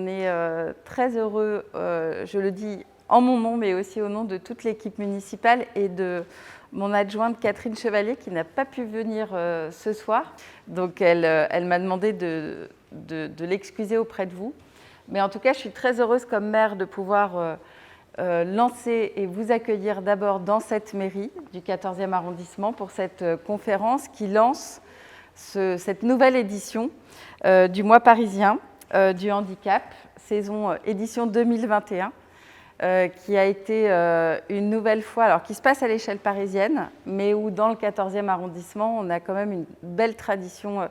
est très heureux, je le dis en mon nom, mais aussi au nom de toute l'équipe municipale et de mon adjointe Catherine Chevalier, qui n'a pas pu venir ce soir. Donc, elle m'a demandé de l'excuser auprès de vous. Mais en tout cas, je suis très heureuse comme maire de pouvoir lancer et vous accueillir d'abord dans cette mairie du 14e arrondissement pour cette conférence qui lance cette nouvelle édition du mois parisien du handicap, édition 2021, qui a été une nouvelle fois, alors qui se passe à l'échelle parisienne, mais où dans le 14e arrondissement, on a quand même une belle tradition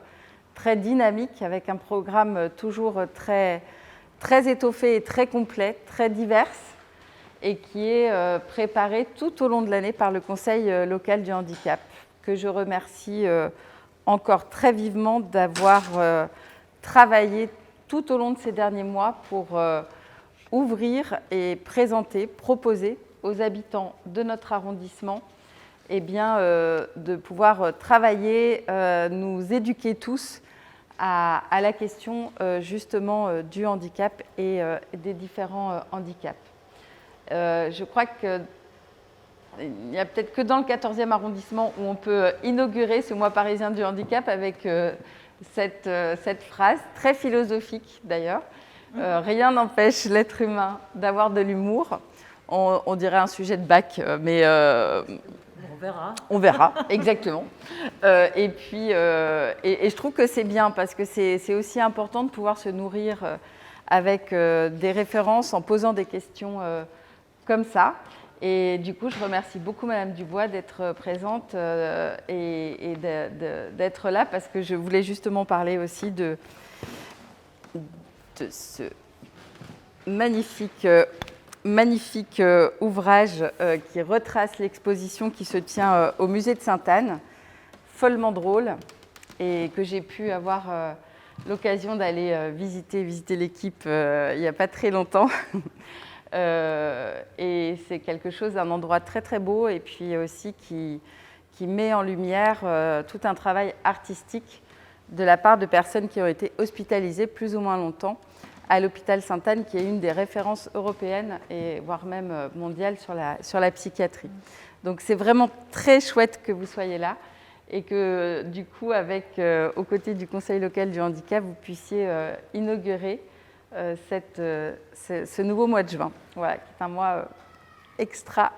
très dynamique, avec un programme toujours très étoffé et très complet, très divers, et qui est préparé tout au long de l'année par le Conseil local du handicap, que je remercie encore très vivement d'avoir travaillé tout au long de ces derniers mois pour ouvrir et présenter, proposer aux habitants de notre arrondissement de pouvoir travailler, nous éduquer tous à la question justement du handicap et des différents handicaps. Je crois qu'il n'y a peut-être que dans le 14e arrondissement où on peut inaugurer ce mois parisien du handicap avec cette phrase, très philosophique d'ailleurs. Rien n'empêche l'être humain d'avoir de l'humour. On dirait un sujet de bac, mais on verra. On verra, exactement. Et je trouve que c'est bien parce que c'est aussi important de pouvoir se nourrir avec des références en posant des questions comme ça. Et du coup, je remercie beaucoup Madame Dubois d'être présente et d'être là parce que je voulais justement parler aussi de ce magnifique ouvrage qui retrace l'exposition qui se tient au musée de Sainte-Anne, follement drôle, et que j'ai pu avoir l'occasion d'aller visiter l'équipe il n'y a pas très longtemps. Et c'est quelque chose, un endroit très très beau et puis aussi qui met en lumière tout un travail artistique de la part de personnes qui ont été hospitalisées plus ou moins longtemps à l'hôpital Sainte-Anne, qui est une des références européennes et voire même mondiales sur la psychiatrie. Donc c'est vraiment très chouette que vous soyez là et que du coup, aux côtés du Conseil local du handicap, vous puissiez inaugurer ce nouveau mois de juin, voilà, qui est un mois extra,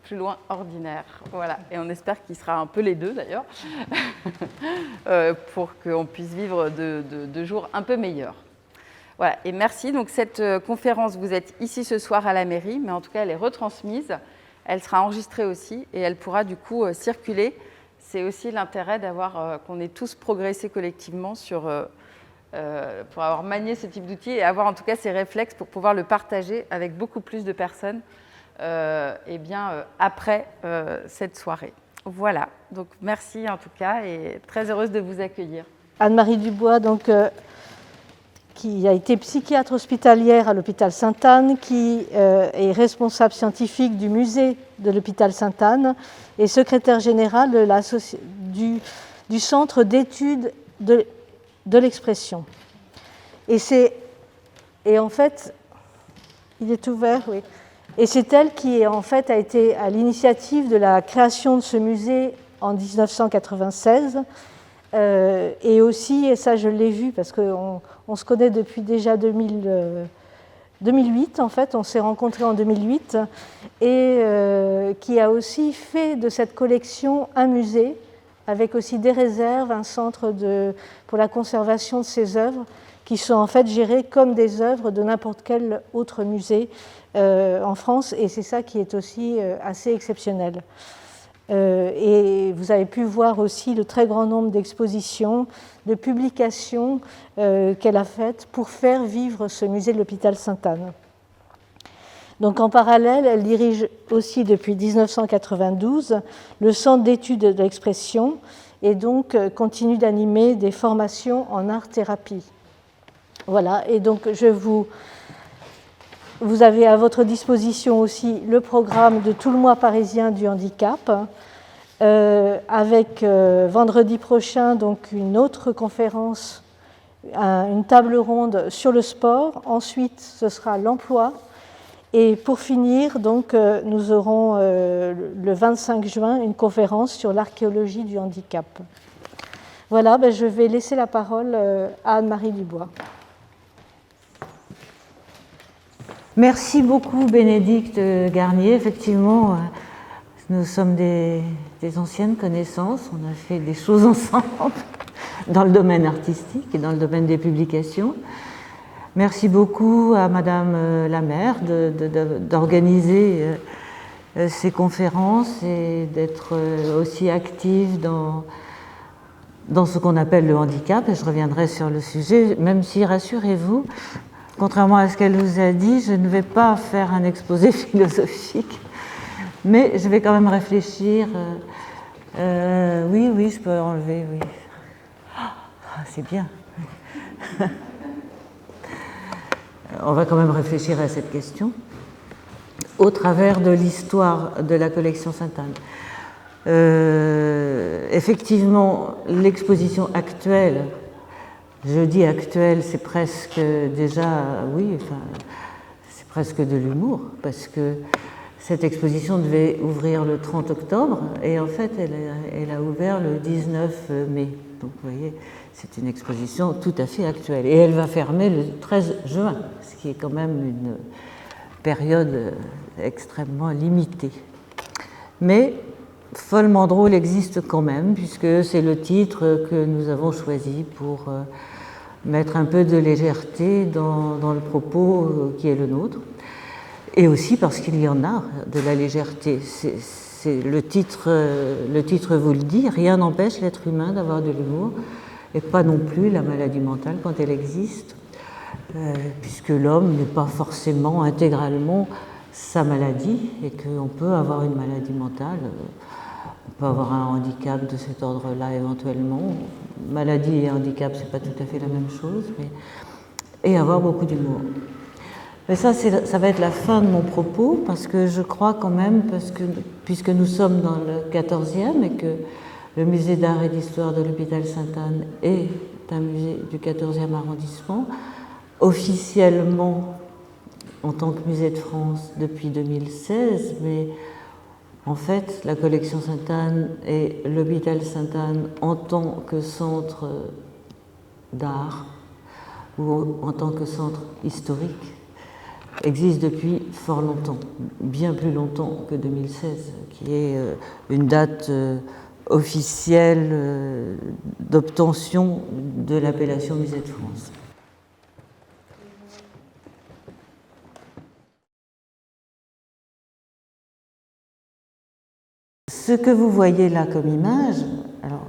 plus loin, ordinaire. Voilà. Et on espère qu'il sera un peu les deux d'ailleurs, pour qu'on puisse vivre de jours un peu meilleurs. Voilà, et merci. Donc cette conférence, vous êtes ici ce soir à la mairie, mais en tout cas, elle est retransmise. Elle sera enregistrée aussi et elle pourra du coup circuler. C'est aussi l'intérêt d'avoir qu'on ait tous progressé collectivement pour avoir manié ce type d'outils et avoir en tout cas ces réflexes pour pouvoir le partager avec beaucoup plus de personnes après cette soirée. Voilà, donc merci en tout cas et très heureuse de vous accueillir. Anne-Marie Dubois, donc, qui a été psychiatre hospitalière à l'hôpital Sainte-Anne, qui est responsable scientifique du musée de l'hôpital Sainte-Anne et secrétaire générale du centre d'études de l'expression. Et en fait, il est ouvert, oui. Et c'est elle qui en fait a été à l'initiative de la création de ce musée en 1996. Et aussi, et ça je l'ai vu parce qu'on se connaît depuis déjà 2008, en fait, on s'est rencontrés en 2008, et qui a aussi fait de cette collection un musée, avec aussi des réserves, un centre pour la conservation de ces œuvres, qui sont en fait gérées comme des œuvres de n'importe quel autre musée en France, et c'est ça qui est aussi assez exceptionnel. Et vous avez pu voir aussi le très grand nombre d'expositions, de publications qu'elle a faites pour faire vivre ce musée de l'hôpital Sainte-Anne. Donc en parallèle, elle dirige aussi depuis 1992 le Centre d'études de l'expression et donc continue d'animer des formations en art-thérapie. Voilà, et donc vous avez à votre disposition aussi le programme de tout le mois parisien du handicap, avec vendredi prochain donc une autre conférence une table ronde sur le sport. Ensuite, ce sera l'emploi. Et pour finir, donc, nous aurons le 25 juin une conférence sur l'archéologie du handicap. Voilà, je vais laisser la parole à Anne-Marie Dubois. Merci beaucoup Bénédicte Garnier. Effectivement, nous sommes des anciennes connaissances. On a fait des choses ensemble dans le domaine artistique et dans le domaine des publications. Merci beaucoup à Madame la maire d'organiser ces conférences et d'être aussi active dans ce qu'on appelle le handicap. Et je reviendrai sur le sujet, même si, rassurez-vous, contrairement à ce qu'elle vous a dit, je ne vais pas faire un exposé philosophique, mais je vais quand même réfléchir. Oui, je peux enlever, oui. C'est bien. On va quand même réfléchir à cette question au travers de l'histoire de la collection Sainte-Anne. Effectivement, l'exposition actuelle, je dis actuelle, c'est presque déjà, oui, enfin, c'est presque de l'humour, parce que cette exposition devait ouvrir le 30 octobre, et en fait, elle a ouvert le 19 mai. Donc, vous voyez, c'est une exposition tout à fait actuelle. Et elle va fermer le 13 juin, ce qui est quand même une période extrêmement limitée. Mais Follement drôle existe quand même, puisque c'est le titre que nous avons choisi pour mettre un peu de légèreté dans le propos qui est le nôtre. Et aussi parce qu'il y en a de la légèreté. Le titre vous le dit, rien n'empêche l'être humain d'avoir de l'humour, et pas non plus la maladie mentale quand elle existe, puisque l'homme n'est pas forcément intégralement sa maladie, et qu'on peut avoir une maladie mentale, on peut avoir un handicap de cet ordre-là éventuellement. Maladie et handicap, c'est pas tout à fait la même chose, et avoir beaucoup d'humour. Mais ça va être la fin de mon propos, parce que je crois quand même, puisque nous sommes dans le 14e et que le musée d'art et d'histoire de l'hôpital Sainte-Anne est un musée du 14e arrondissement, officiellement en tant que musée de France depuis 2016, mais en fait la collection Sainte-Anne et l'hôpital Sainte-Anne en tant que centre d'art ou en tant que centre historique existe depuis fort longtemps, bien plus longtemps que 2016, qui est une date officielle d'obtention de l'appellation Musée de France. Ce que vous voyez là comme image, alors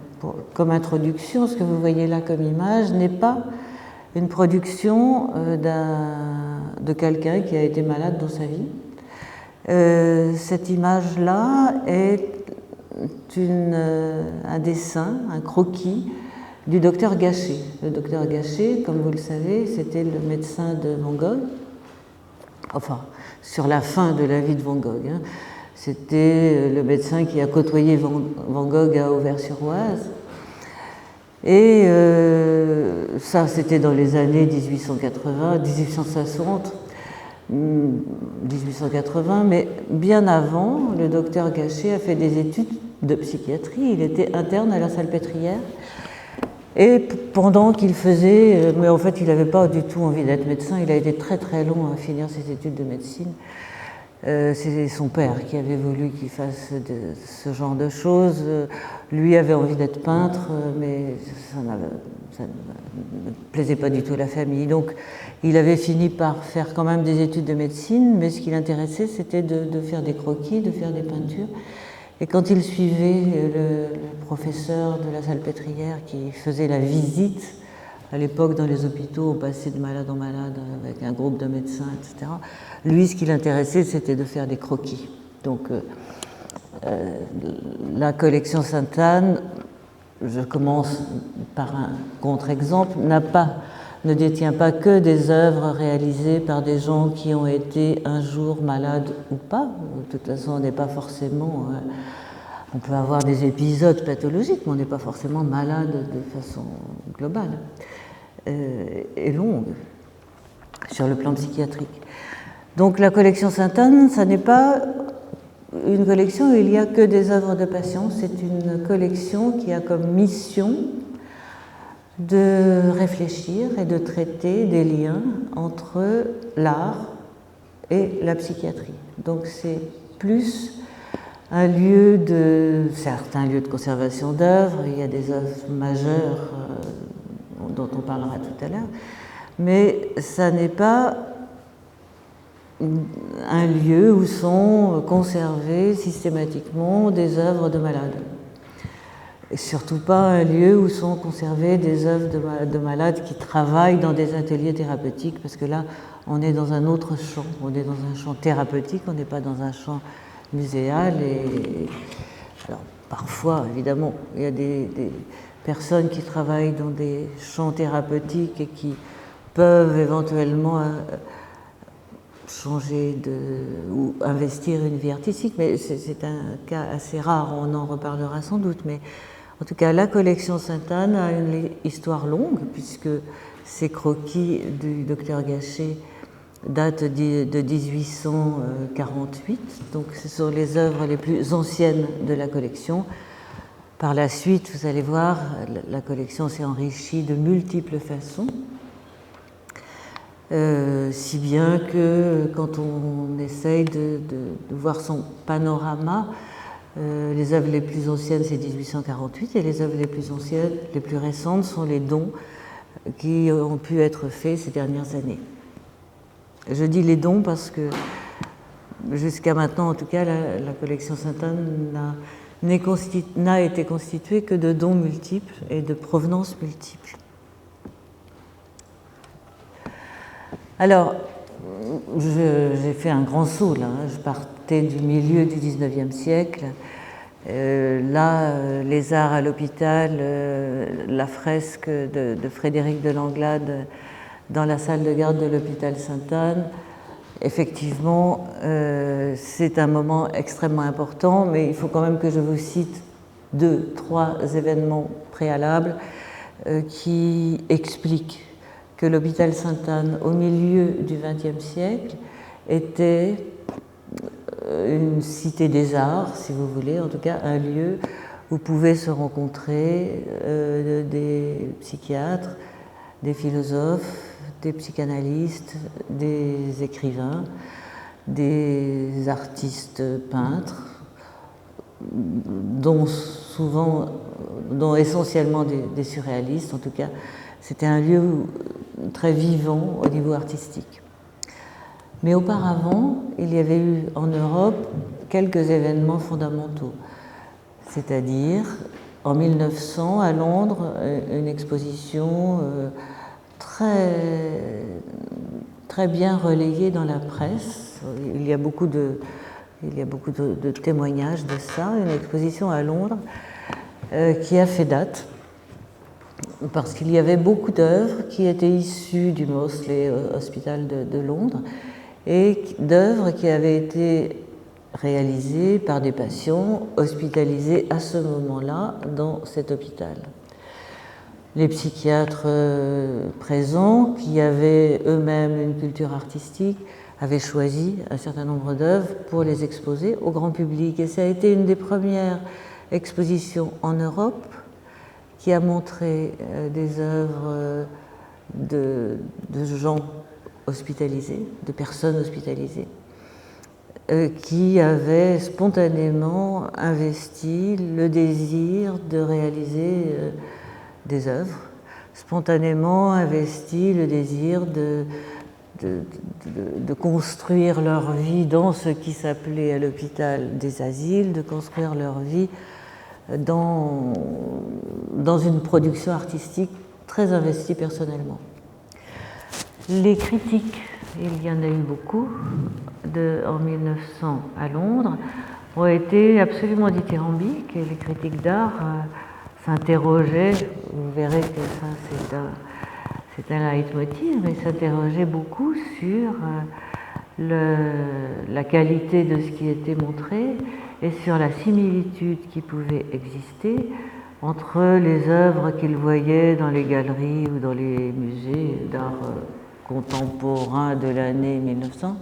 comme introduction, ce que vous voyez là comme image n'est pas une production de quelqu'un qui a été malade dans sa vie. Cette image-là est un dessin, un croquis du docteur Gachet. Le docteur Gachet, comme vous le savez, c'était le médecin de Van Gogh, enfin, sur la fin de la vie de Van Gogh. C'était le médecin qui a côtoyé Van Gogh à Auvers-sur-Oise. Et ça, c'était dans les années 1880, 1860, 1880, mais bien avant, le docteur Gachet a fait des études de psychiatrie. Il était interne à la Salpêtrière. Et pendant qu'il faisait, mais en fait, il n'avait pas du tout envie d'être médecin, il a été très très long à finir ses études de médecine. C'est son père qui avait voulu qu'il fasse ce genre de choses. Lui avait envie d'être peintre, mais ça ne plaisait pas du tout à la famille. Donc il avait fini par faire quand même des études de médecine, mais ce qui l'intéressait, c'était de faire des croquis, de faire des peintures. Et quand il suivait le professeur de la Salpêtrière qui faisait la visite, à l'époque, dans les hôpitaux, on passait de malade en malade avec un groupe de médecins, etc. Lui, ce qui l'intéressait, c'était de faire des croquis. Donc, la collection Sainte-Anne, je commence par un contre-exemple, ne détient pas que des œuvres réalisées par des gens qui ont été un jour malades ou pas. De toute façon, on n'est pas forcément... on peut avoir des épisodes pathologiques, mais on n'est pas forcément malade de façon globale. est longue sur le plan psychiatrique. Donc la collection Sainte-Anne, ça n'est pas une collection où il n'y a que des œuvres de patients, c'est une collection qui a comme mission de réfléchir et de traiter des liens entre l'art et la psychiatrie. Donc c'est plus un lieu certes un lieu de conservation d'œuvres, il y a des œuvres majeures dont on parlera tout à l'heure, mais ça n'est pas un lieu où sont conservées systématiquement des œuvres de malades. Et surtout pas un lieu où sont conservées des œuvres de malades qui travaillent dans des ateliers thérapeutiques, parce que là, on est dans un autre champ. On est dans un champ thérapeutique, on n'est pas dans un champ muséal. Et alors, parfois, évidemment, il y a des personnes qui travaillent dans des champs thérapeutiques et qui peuvent éventuellement changer ou investir une vie artistique, mais c'est un cas assez rare, on en reparlera sans doute. Mais en tout cas, la collection Sainte-Anne a une histoire longue, puisque ces croquis du docteur Gachet datent de 1848, donc ce sont les œuvres les plus anciennes de la collection. Par la suite, vous allez voir, la collection s'est enrichie de multiples façons. Si bien que quand on essaye de voir son panorama, les œuvres les plus anciennes c'est 1848 et les œuvres les plus anciennes, les plus récentes sont les dons qui ont pu être faits ces dernières années. Je dis les dons parce que jusqu'à maintenant, en tout cas, la collection Sainte-Anne n'a été constituée que de dons multiples et de provenances multiples. Alors, j'ai fait un grand saut là, je partais du milieu du 19e siècle. Là, les arts à l'hôpital, la fresque de Frédéric de Langlade dans la salle de garde de l'hôpital Sainte-Anne, effectivement, c'est un moment extrêmement important, mais il faut quand même que je vous cite 2-3 événements préalables qui expliquent que l'hôpital Sainte-Anne, au milieu du XXe siècle, était une cité des arts, si vous voulez, en tout cas un lieu où pouvaient se rencontrer des psychiatres, des philosophes, des psychanalystes, des écrivains, des artistes peintres, dont essentiellement des surréalistes, en tout cas. C'était un lieu très vivant au niveau artistique. Mais auparavant, il y avait eu en Europe quelques événements fondamentaux. C'est-à-dire, en 1900, à Londres, une exposition très bien relayée dans la presse. Il y a beaucoup de témoignages de ça. Une exposition à Londres qui a fait date, parce qu'il y avait beaucoup d'œuvres qui étaient issues du Moseley Hospital de Londres et d'œuvres qui avaient été réalisées par des patients hospitalisés à ce moment-là dans cet hôpital. Les psychiatres présents, qui avaient eux-mêmes une culture artistique, avaient choisi un certain nombre d'œuvres pour les exposer au grand public. Et ça a été une des premières expositions en Europe qui a montré des œuvres de gens hospitalisés, de personnes hospitalisées, qui avaient spontanément investi le désir de réaliser des œuvres, spontanément investi le désir de construire leur vie dans ce qui s'appelait à l'hôpital des asiles, de construire leur vie dans une production artistique très investie personnellement. Les critiques, il y en a eu beaucoup, en 1900 à Londres, ont été absolument dithyrambiques, et les critiques d'art s'interrogeaient, vous verrez que ça c'est un leitmotiv, mais s'interrogeaient beaucoup sur la qualité de ce qui était montré et sur la similitude qui pouvait exister entre les œuvres qu'il voyait dans les galeries ou dans les musées d'art contemporain de l'année 1900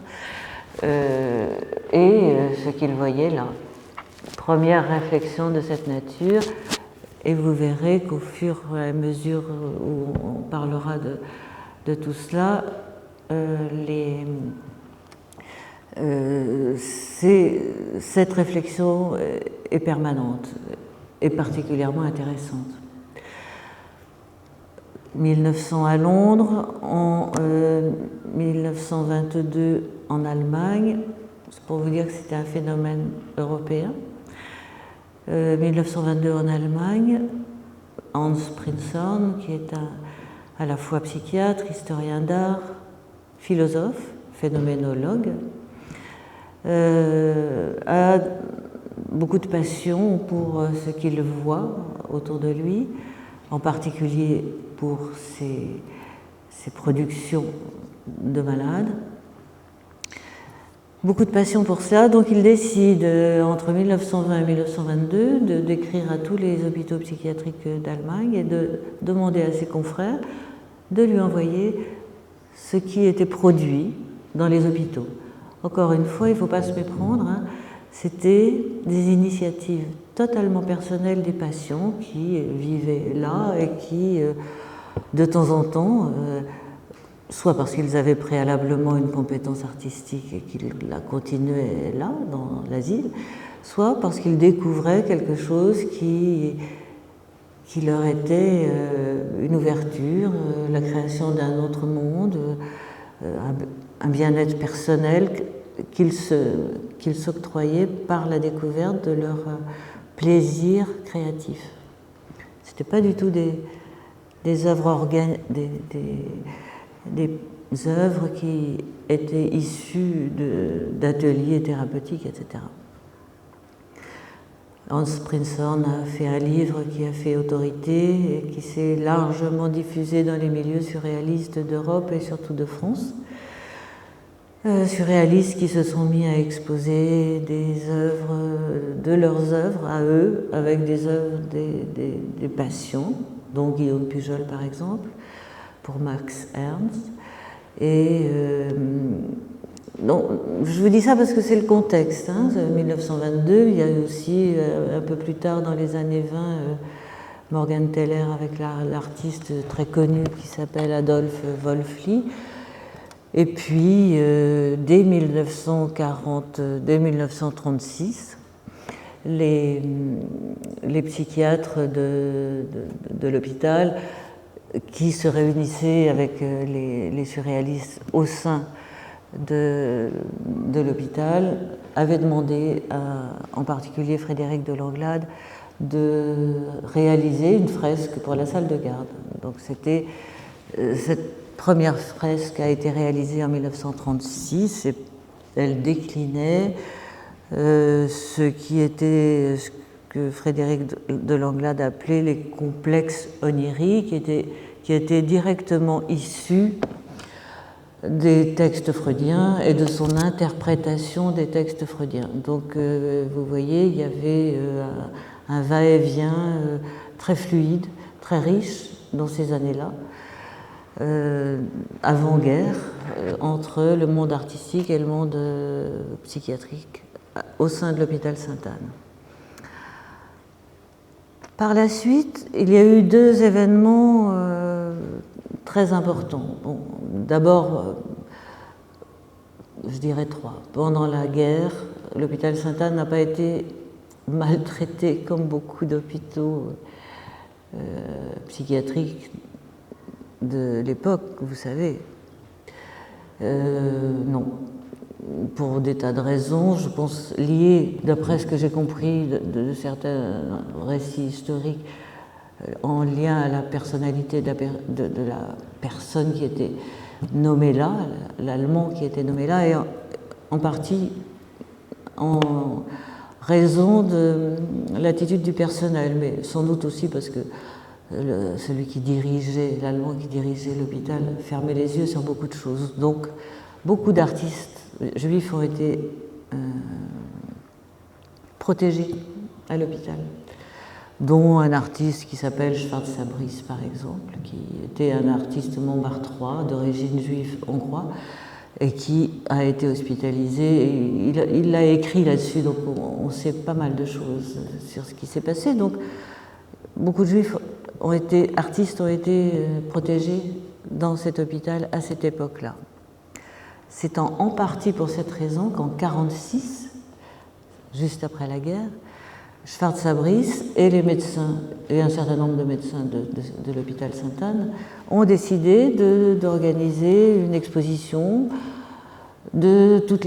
et ce qu'il voyait là. Première réflexion de cette nature, et vous verrez qu'au fur et à mesure où on parlera de tout cela, cette réflexion est permanente et particulièrement intéressante. 1900 à Londres, en 1922 en Allemagne, c'est pour vous dire que c'était un phénomène européen. 1922 en Allemagne, Hans Prinzhorn, qui est à la fois psychiatre, historien d'art, philosophe, phénoménologue, a beaucoup de passion pour ce qu'il voit autour de lui, en particulier pour ses productions de malades. Beaucoup de passion pour ça, donc il décide entre 1920 et 1922 d'écrire à tous les hôpitaux psychiatriques d'Allemagne et de demander à ses confrères de lui envoyer ce qui était produit dans les hôpitaux. Encore une fois, il ne faut pas se méprendre, hein, c'était des initiatives totalement personnelles des patients qui vivaient là et qui, de temps en temps, soit parce qu'ils avaient préalablement une compétence artistique et qu'ils la continuaient là, dans l'asile, soit parce qu'ils découvraient quelque chose qui leur était une ouverture, la création d'un autre monde, un bien-être personnel qu'ils s'octroyaient par la découverte de leur plaisir créatif. Ce n'était pas du tout des œuvres des œuvres qui étaient issues d'ateliers thérapeutiques, etc. Hans Prinzhorn a fait un livre qui a fait autorité et qui s'est largement diffusé dans les milieux surréalistes d'Europe et surtout de France. Surréalistes qui se sont mis à exposer des œuvres, de leurs œuvres à eux, avec des œuvres des patients, dont Guillaume Pujol par exemple, pour Max Ernst. Et non, je vous dis ça parce que c'est le contexte. Hein, 1922, il y a aussi un peu plus tard, dans les années 20, Morgan Teller avec l'artiste très connu qui s'appelle Adolf Wolfli. Et puis, dès 1936, les psychiatres de l'hôpital qui se réunissaient avec les surréalistes au sein de l'hôpital avaient demandé en particulier Frédéric de Langlade de réaliser une fresque pour la salle de garde. Donc c'était cette première fresque a été réalisée en 1936 et elle déclinait ce que Frédéric de Langlade appelait les complexes oniriques, qui étaient directement issus des textes freudiens et de son interprétation des textes freudiens. Donc vous voyez, il y avait un va-et-vient très fluide, très riche dans ces années-là, avant-guerre, entre le monde artistique et le monde psychiatrique au sein de l'hôpital Sainte-Anne. Par la suite, il y a eu deux événements très importants. Bon, d'abord, je dirais trois. Pendant la guerre, l'hôpital Sainte-Anne n'a pas été maltraité comme beaucoup d'hôpitaux psychiatriques de l'époque, vous savez. Non. Pour des tas de raisons, je pense liées, d'après ce que j'ai compris de certains récits historiques, en lien à la personnalité de la personne qui était nommée là, l'Allemand qui était nommé là, et en partie en raison de l'attitude du personnel, mais sans doute aussi parce que celui qui dirigeait, l'Allemand qui dirigeait l'hôpital, fermait les yeux sur beaucoup de choses. Donc, beaucoup d'artistes juifs ont été protégés à l'hôpital. dont un artiste qui s'appelle Schwarz-Sabris, par exemple, qui était un artiste montmartrois d'origine juive hongroise et qui a été hospitalisé. Il l'a écrit là-dessus, donc on sait pas mal de choses sur ce qui s'est passé. Donc, beaucoup de juifs artistes ont été protégés dans cet hôpital à cette époque-là. C'est en partie pour cette raison qu'en 1946, juste après la guerre, Schwarz-Sabris et les médecins, et un certain nombre de médecins de l'hôpital Sainte-Anne, ont décidé d'organiser une exposition de toutes,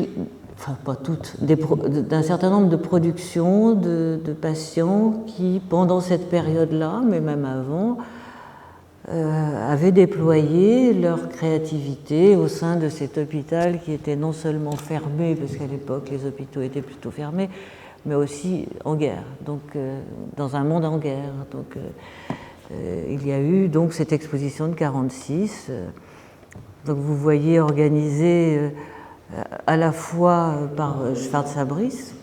enfin pas toutes, d'un certain nombre de productions de patients qui, pendant cette période-là, mais même avant, avaient déployé leur créativité au sein de cet hôpital qui était non seulement fermé, parce qu'à l'époque les hôpitaux étaient plutôt fermés, mais aussi en guerre, donc dans un monde en guerre. Donc, il y a eu donc cette exposition de 1946. Donc vous voyez organisée à la fois par Schwarz-Sabris,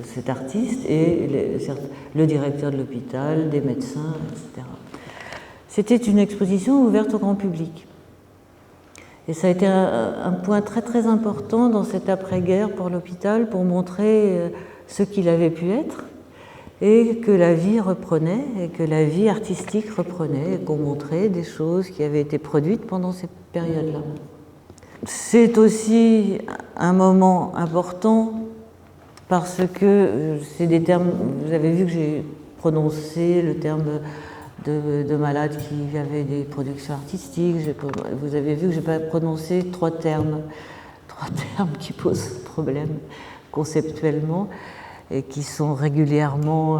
cet artiste, et le directeur de l'hôpital, des médecins, etc. C'était une exposition ouverte au grand public. Et ça a été un point très très important dans cette après-guerre pour l'hôpital, pour montrer ce qu'il avait pu être, et que la vie reprenait, et que la vie artistique reprenait, et qu'on montrait des choses qui avaient été produites pendant cette période-là. C'est aussi un moment important parce que c'est des termes, vous avez vu que j'ai prononcé le terme de malades qui avaient des productions artistiques, vous avez vu que je n'ai pas prononcé trois termes qui posent problème conceptuellement et qui sont régulièrement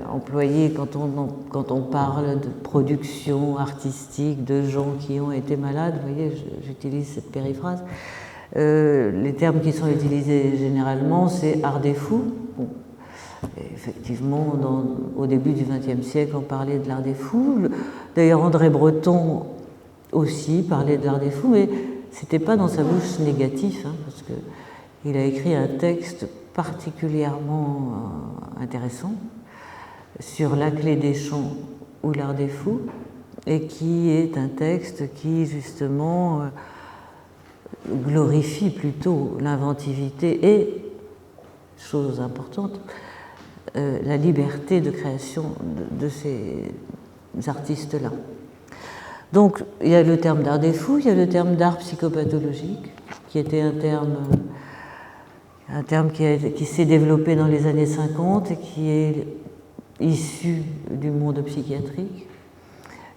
employés quand on parle de production artistique, de gens qui ont été malades. Vous voyez, j'utilise cette périphrase. Les termes qui sont utilisés généralement, c'est art des fous. Bon. Effectivement, au début du XXe siècle, on parlait de l'art des fous. D'ailleurs, André Breton aussi parlait de l'art des fous, mais ce n'était pas dans sa bouche négatif, hein, parce qu'il a écrit un texte particulièrement intéressant sur La clé des chants ou l'art des fous, et qui est un texte qui, justement, glorifie plutôt l'inventivité et, chose importante, la liberté de création de ces artistes-là. Donc, il y a le terme d'art des fous, il y a le terme d'art psychopathologique, qui était un terme qui s'est développé dans les années 50 et qui est issu du monde psychiatrique,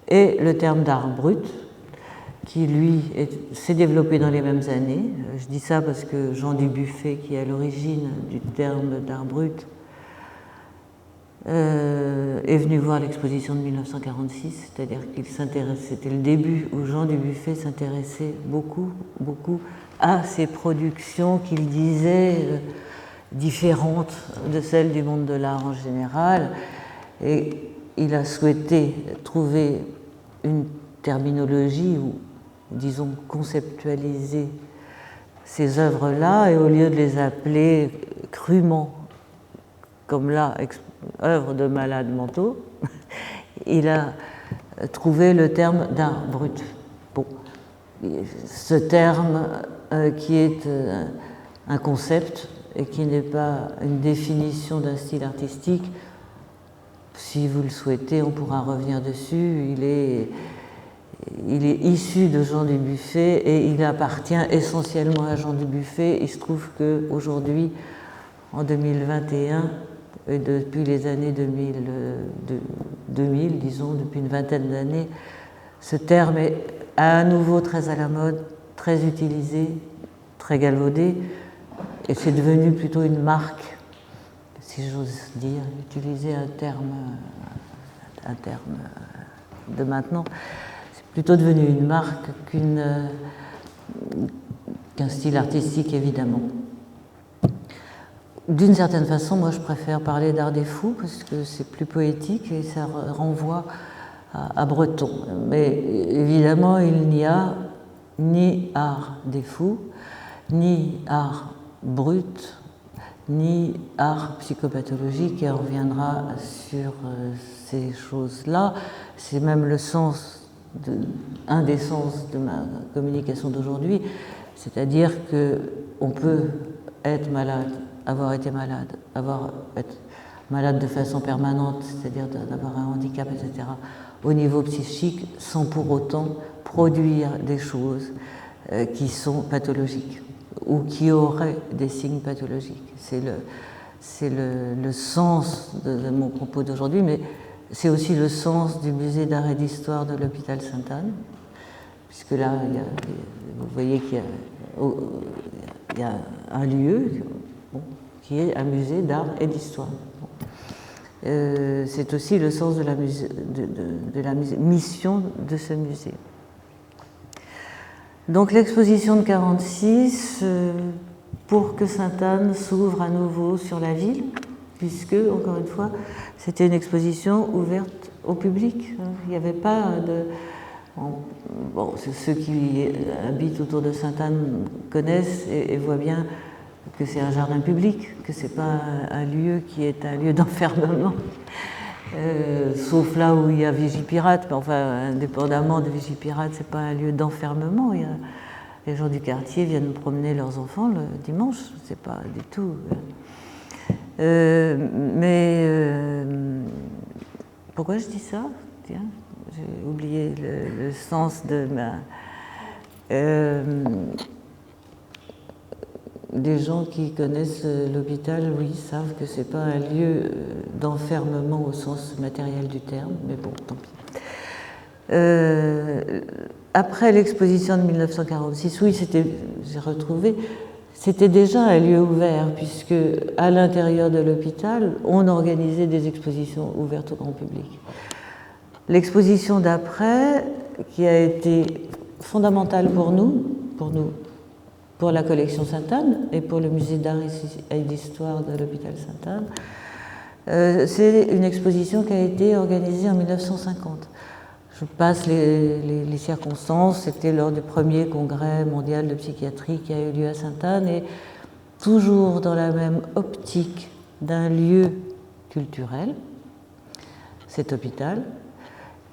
et le terme d'art brut, qui lui s'est développé dans les mêmes années. Je dis ça parce que Jean Dubuffet, qui est à l'origine du terme d'art brut, est venu voir l'exposition de 1946, c'est-à-dire c'était le début où Jean Dubuffet s'intéressait beaucoup à ces productions qu'il disait différentes de celles du monde de l'art en général, et il a souhaité trouver une terminologie ou, disons, conceptualiser ces œuvres-là, et au lieu de les appeler crûment comme là, œuvre de malades mentaux, il a trouvé le terme d'art brut. Bon. Ce terme qui est un concept et qui n'est pas une définition d'un style artistique, si vous le souhaitez, on pourra revenir dessus. Il est issu de Jean Dubuffet et il appartient essentiellement à Jean Dubuffet. Il se trouve qu'aujourd'hui, en 2021, et depuis les années 2000, disons, depuis une vingtaine d'années, ce terme est à nouveau très à la mode, très utilisé, très galvaudé, et c'est devenu plutôt une marque, si j'ose dire, utiliser un terme de maintenant, c'est plutôt devenu une marque qu'un style artistique, évidemment. D'une certaine façon, moi je préfère parler d'art des fous parce que c'est plus poétique et ça renvoie à Breton. Mais évidemment, il n'y a ni art des fous, ni art brut, ni art psychopathologique, et on reviendra sur ces choses-là. C'est même le sens, un des sens de ma communication d'aujourd'hui, c'est-à-dire qu'on peut être malade, avoir été malade, être malade de façon permanente, c'est-à-dire d'avoir un handicap, etc., au niveau psychique, sans pour autant produire des choses qui sont pathologiques ou qui auraient des signes pathologiques. C'est le sens de mon propos d'aujourd'hui, mais c'est aussi le sens du musée d'art et d'histoire de l'hôpital Sainte-Anne, puisque là, vous voyez qu'il y a un lieu qui est un musée d'art et d'histoire. C'est aussi le sens de la mission de ce musée. Donc l'exposition de 1946, pour que Sainte-Anne s'ouvre à nouveau sur la ville, puisque, encore une fois, c'était une exposition ouverte au public. Il n'y avait pas de... Bon, ceux qui habitent autour de Sainte-Anne connaissent et voient bien que c'est un jardin public, que ce n'est pas un lieu qui est un lieu d'enfermement, sauf là où il y a Vigipirate, mais enfin, indépendamment de Vigipirate, ce n'est pas un lieu d'enfermement. Les gens du quartier viennent promener leurs enfants le dimanche, c'est pas du tout. Pourquoi je dis ça? Tiens, j'ai oublié le sens de ma... des gens qui connaissent l'hôpital, oui, savent que ce n'est pas un lieu d'enfermement au sens matériel du terme, mais bon, tant pis. Après l'exposition de 1946, oui, j'ai retrouvé, c'était déjà un lieu ouvert, puisque à l'intérieur de l'hôpital, on organisait des expositions ouvertes au grand public. L'exposition d'après, qui a été fondamentale pour la collection Sainte-Anne et pour le musée d'art et d'histoire de l'hôpital Sainte-Anne, c'est une exposition qui a été organisée en 1950. Je passe les circonstances, c'était lors du premier congrès mondial de psychiatrie qui a eu lieu à Sainte-Anne, et toujours dans la même optique d'un lieu culturel, cet hôpital.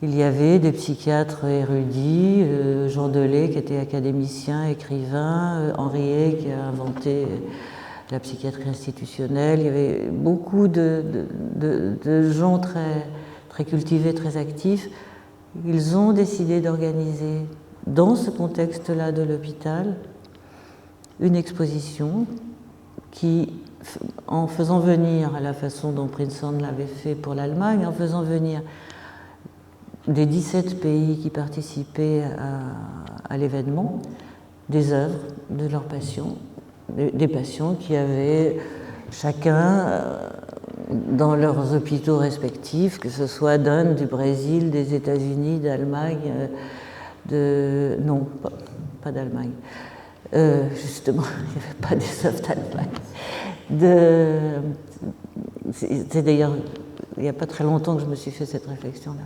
Il y avait des psychiatres érudits, Jean Delay qui était académicien, écrivain, Henriet qui a inventé la psychiatrie institutionnelle. Il y avait beaucoup de gens très cultivés, très actifs. Ils ont décidé d'organiser, dans ce contexte-là de l'hôpital, une exposition qui, en faisant venir, à la façon dont Princeton l'avait fait pour l'Allemagne, en faisant venir des 17 pays qui participaient à l'événement, des œuvres de leurs patients, des patients qui avaient chacun dans leurs hôpitaux respectifs, que ce soit d'Inde, du Brésil, des États-Unis, d'Allemagne, non, pas d'Allemagne. Justement, il n'y avait pas des œuvres d'Allemagne. C'est d'ailleurs, il n'y a pas très longtemps que je me suis fait cette réflexion-là.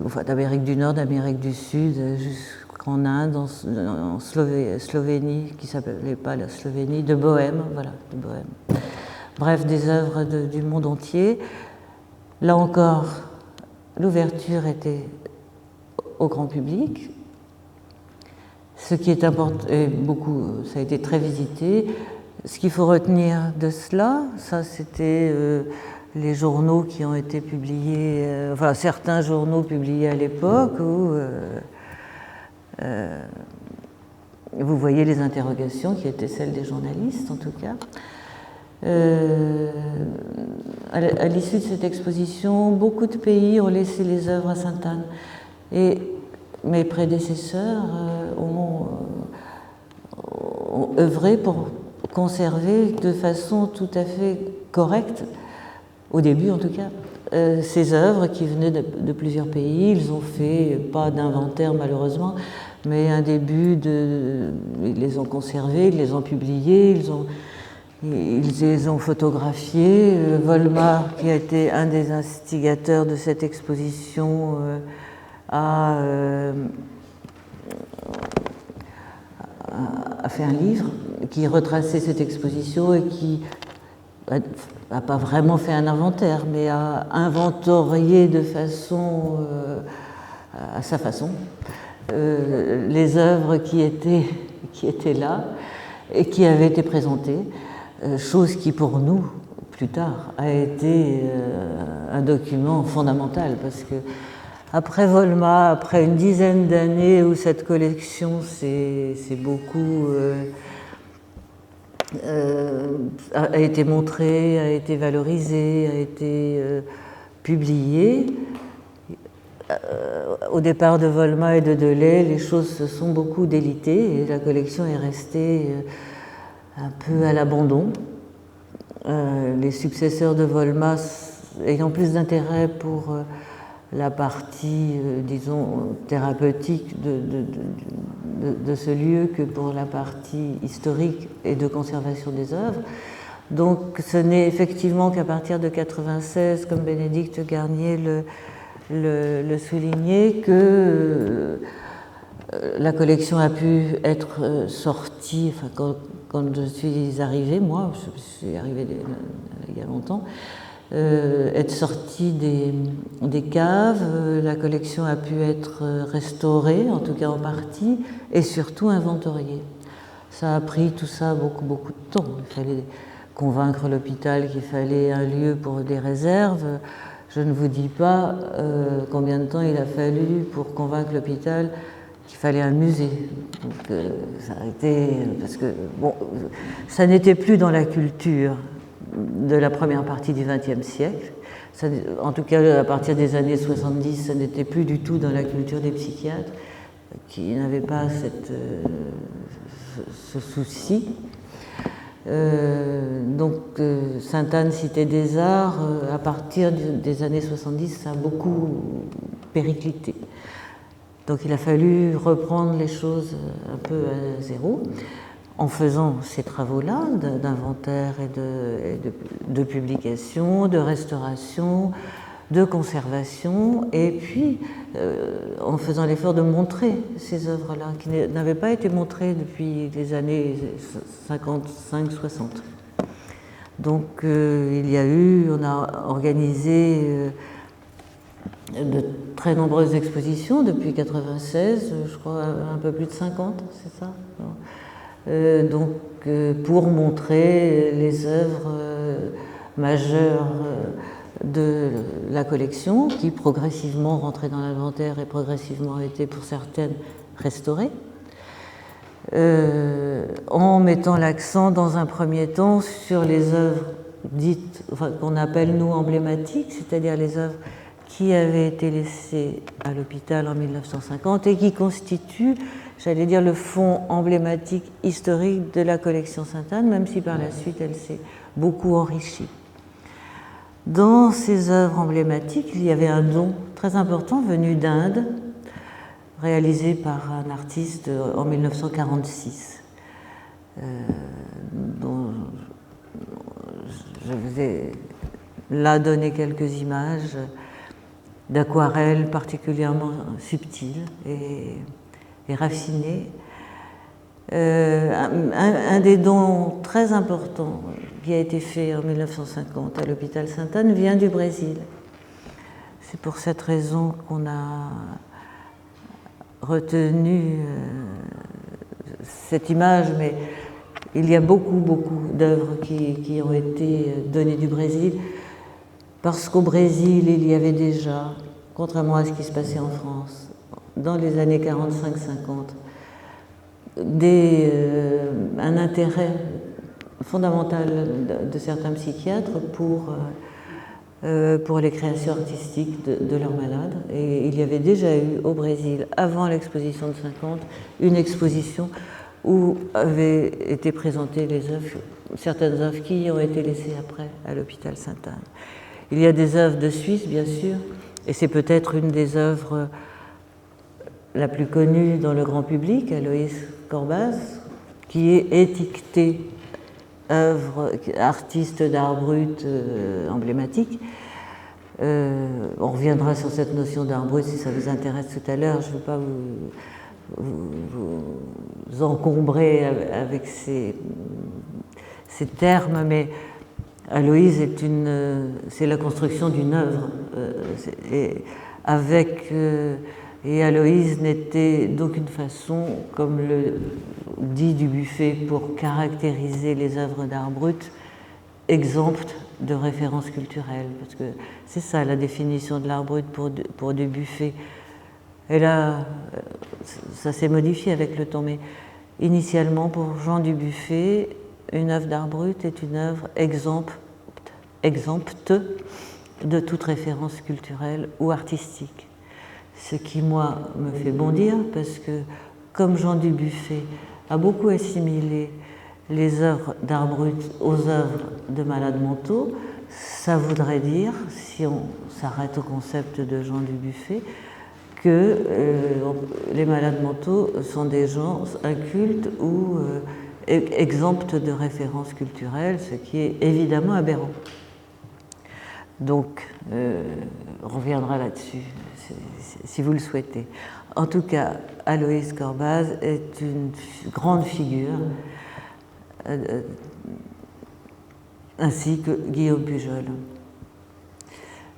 Enfin, d'Amérique du Nord, d'Amérique du Sud, jusqu'en Inde, en Slovénie, qui ne s'appelait pas la Slovénie, de Bohême, voilà, de Bohême. Bref, des œuvres du monde entier. Là encore, l'ouverture était au grand public. Ce qui est important, et beaucoup, ça a été très visité. Ce qu'il faut retenir de cela, ça c'était les journaux qui ont été publiés, enfin certains journaux publiés à l'époque où vous voyez les interrogations qui étaient celles des journalistes en tout cas. À l'issue de cette exposition, beaucoup de pays ont laissé les œuvres à Sainte-Anne. Et mes prédécesseurs ont œuvré pour conserver de façon tout à fait correcte, au début en tout cas, ces œuvres qui venaient de plusieurs pays. Ils ont fait, pas d'inventaire malheureusement, mais un début ils les ont conservés, ils les ont publiés, ils les ont photographiés. Volmar, qui a été un des instigateurs de cette a a fait un livre qui retraçait cette exposition et qui n'a pas vraiment fait un inventaire, mais a inventorié de façon, à sa façon, les œuvres qui étaient là et qui avaient été présentées, chose qui pour nous, plus tard, a été un document fondamental, parce que après Volma, après une dizaine d'années où cette collection s'est beaucoup a été montrée, a été valorisée, a été publiée, au départ de Volma et de Delay, les choses se sont beaucoup délitées et la collection est restée un peu à l'abandon. Les successeurs de Volma ayant plus d'intérêt pour la partie, disons, thérapeutique de ce lieu que pour la partie historique et de conservation des œuvres. Donc ce n'est effectivement qu'à partir de 1996, comme Bénédicte Garnier le soulignait, que la collection a pu être sortie, enfin, quand je suis arrivée, moi, je suis arrivée il y a longtemps, être sortie des caves, la collection a pu être restaurée, en tout cas en partie, et surtout inventoriée. Ça a pris tout ça beaucoup de temps. Il fallait convaincre l'hôpital qu'il fallait un lieu pour des réserves. Je ne vous dis pas combien de temps il a fallu pour convaincre l'hôpital qu'il fallait un musée. Donc, ça a été, parce que bon, ça n'était plus dans la culture de la première partie du XXe siècle. Ça, en tout cas, à partir des années 70, ça n'était plus du tout dans la culture des psychiatres qui n'avaient pas ce souci. Donc, Sainte-Anne, Cité des Arts, à partir des années 70, ça a beaucoup périclité. Donc, il a fallu reprendre les choses un peu à zéro en faisant ces travaux-là d'inventaire et de publication, de restauration, de conservation, et puis en faisant l'effort de montrer ces œuvres-là, qui n'avaient pas été montrées depuis les années 55-60. Donc on a organisé de très nombreuses expositions depuis 1996, je crois un peu plus de 50, c'est ça ? Pour montrer les œuvres majeures de la collection qui progressivement rentraient dans l'inventaire et progressivement ont été pour certaines restaurées, en mettant l'accent dans un premier temps sur les œuvres dites, enfin, qu'on appelle nous emblématiques, c'est-à-dire les œuvres qui avaient été laissées à l'hôpital en 1950 et qui constituent, j'allais dire, le fond emblématique historique de la collection Sainte-Anne, même si par la suite elle s'est beaucoup enrichie. Dans ces œuvres emblématiques, il y avait un don très important venu d'Inde, réalisé par un artiste en 1946, dont je vous ai là donné quelques images d'aquarelles particulièrement subtiles et raffinées. Un des dons très importants qui a été fait en 1950 à l'hôpital Sainte-Anne vient du Brésil. C'est pour cette raison qu'on a retenu cette image, mais il y a beaucoup d'œuvres qui ont été données du Brésil, parce qu'au Brésil, il y avait déjà, contrairement à ce qui se passait en France, dans les années 45-50, un intérêt fondamental de certains psychiatres pour les créations artistiques de leurs malades. Et il y avait déjà eu au Brésil, avant l'exposition de 50, une exposition où avaient été présentées certaines œuvres qui ont été laissées après à l'hôpital Sainte-Anne. Il y a des œuvres de Suisse, bien sûr, et c'est peut-être une des œuvres la plus connue dans le grand public, Aloïs Corbaz, qui est étiquetée œuvre artiste d'art brut emblématique. On reviendra sur cette notion d'art brut si ça vous intéresse tout à l'heure. Je ne veux pas vous encombrer avec ces termes, mais Aloïse c'est la construction d'une œuvre. Et Aloïse n'était d'aucune façon, comme le dit Dubuffet pour caractériser les œuvres d'art brut, exempte de références culturelles. Parce que c'est ça la définition de l'art brut pour Dubuffet. Et là, ça s'est modifié avec le temps, mais initialement, pour Jean Dubuffet, une œuvre d'art brut est une œuvre exempte de toute référence culturelle ou artistique. Ce qui, moi, me fait bondir, parce que, comme Jean Dubuffet a beaucoup assimilé les œuvres d'art brut aux œuvres de malades mentaux, ça voudrait dire, si on s'arrête au concept de Jean Dubuffet, que les malades mentaux sont des gens incultes ou exempts de références culturelles, ce qui est évidemment aberrant. Donc, on reviendra là-dessus, si vous le souhaitez. En tout cas, Aloïse Corbaz est une grande figure, ainsi que Guillaume Pujol.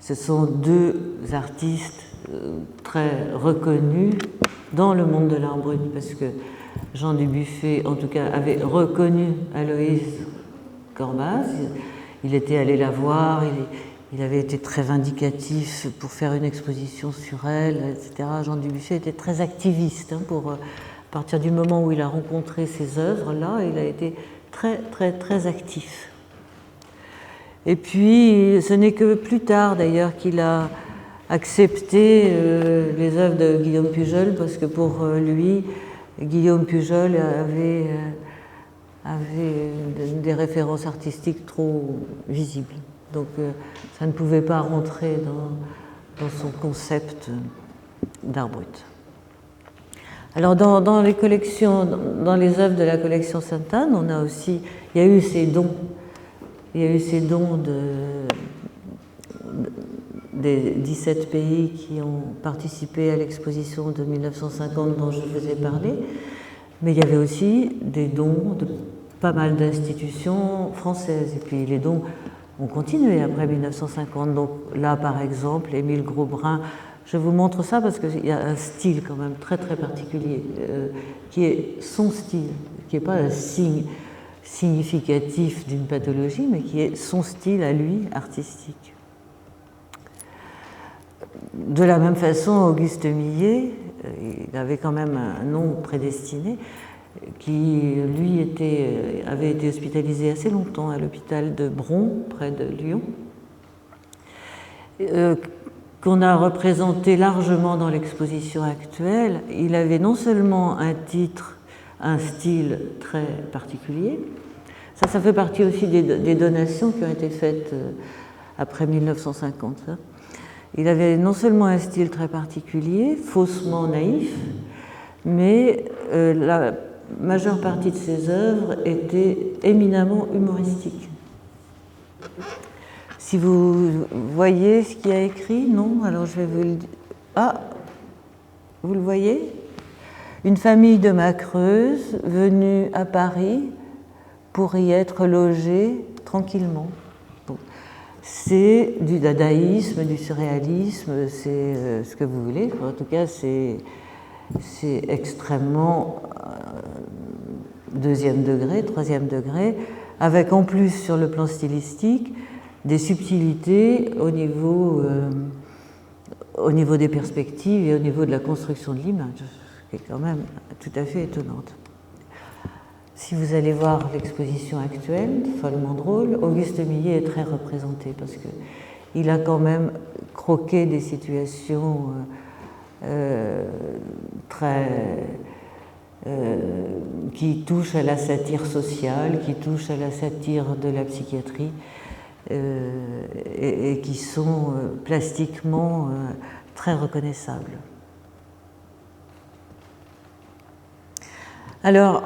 Ce sont deux artistes très reconnus dans le monde de l'art brut, parce que Jean Dubuffet, en tout cas, avait reconnu Aloïse Corbaz. Il était allé la voir, il avait été très vindicatif pour faire une exposition sur elle, etc. Jean Dubuffet était très activiste. À partir du moment où il a rencontré ces œuvres-là, il a été très, très, très actif. Et puis, ce n'est que plus tard, d'ailleurs, qu'il a accepté les œuvres de Guillaume Pujol, parce que pour lui, Guillaume Pujol avait des références artistiques trop visibles. Donc, ça ne pouvait pas rentrer dans son concept d'art brut. Alors, dans les collections, dans les œuvres de la collection Sainte-Anne, il y a eu ces dons. Il y a eu ces dons des 17 pays qui ont participé à l'exposition de 1950 dont je vous ai parlé, mais il y avait aussi des dons de pas mal d'institutions françaises. Et puis les dons ont continué après 1950. Donc là, par exemple, Émile Grosbrun, je vous montre ça parce qu'il y a un style quand même très très particulier, qui est son style, qui n'est pas un signe significatif d'une pathologie, mais qui est son style à lui, artistique. De la même façon, Auguste Millet, il avait quand même un nom prédestiné, qui, lui, avait été hospitalisé assez longtemps à l'hôpital de Bron, près de Lyon, qu'on a représenté largement dans l'exposition actuelle. Il avait non seulement un titre, un style très particulier. Ça fait partie aussi des donations qui ont été faites après 1950. Il avait non seulement un style très particulier, faussement naïf, mais la majeure partie de ses œuvres étaient éminemment humoristiques. Si vous voyez ce qu'il y a écrit, non? Alors je vais vous le dire. Ah, vous le voyez? Une famille de Macreuse venue à Paris pour y être logée tranquillement. Bon. C'est du dadaïsme, du surréalisme, c'est ce que vous voulez. En tout cas, c'est extrêmement deuxième degré, troisième degré, avec en plus sur le plan stylistique des subtilités au niveau des perspectives et au niveau de la construction de l'image, qui est quand même tout à fait étonnante. Si vous allez voir l'exposition actuelle, follement drôle, Auguste Millet est très représenté parce qu'il a quand même croqué des situations qui touchent à la satire sociale, qui touchent à la satire de la psychiatrie et qui sont plastiquement très reconnaissables. Alors,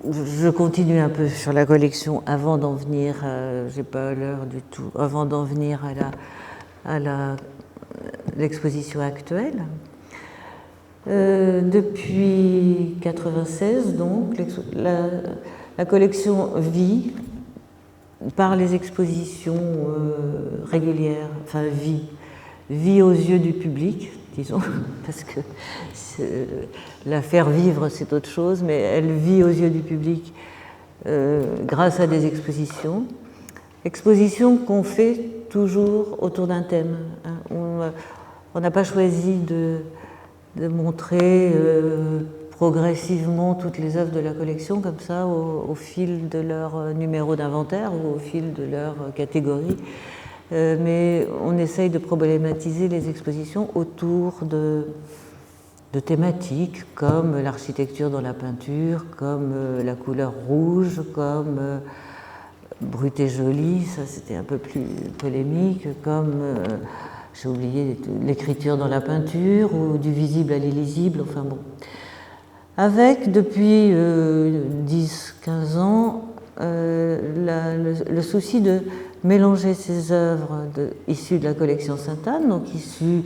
je continue un peu sur la collection avant d'en venir, j'ai pas l'heure du tout, avant d'en venir à l'exposition actuelle. Depuis 1996, donc, la collection vit par les expositions régulières, enfin vit aux yeux du public, disons, parce que la faire vivre c'est autre chose, mais elle vit aux yeux du public grâce à des expositions. Expositions qu'on fait toujours autour d'un thème. On n'a pas choisi de montrer progressivement toutes les œuvres de la collection comme ça au fil de leur numéro d'inventaire ou au fil de leur catégorie, mais on essaye de problématiser les expositions autour de thématiques comme l'architecture dans la peinture, comme la couleur rouge, comme Brut et Joly, ça c'était un peu plus polémique, comme j'ai oublié l'écriture dans la peinture ou du visible à l'illisible, enfin bon. Avec, depuis 10-15 ans, le souci de mélanger ces œuvres issues de la collection Sainte-Anne, donc issues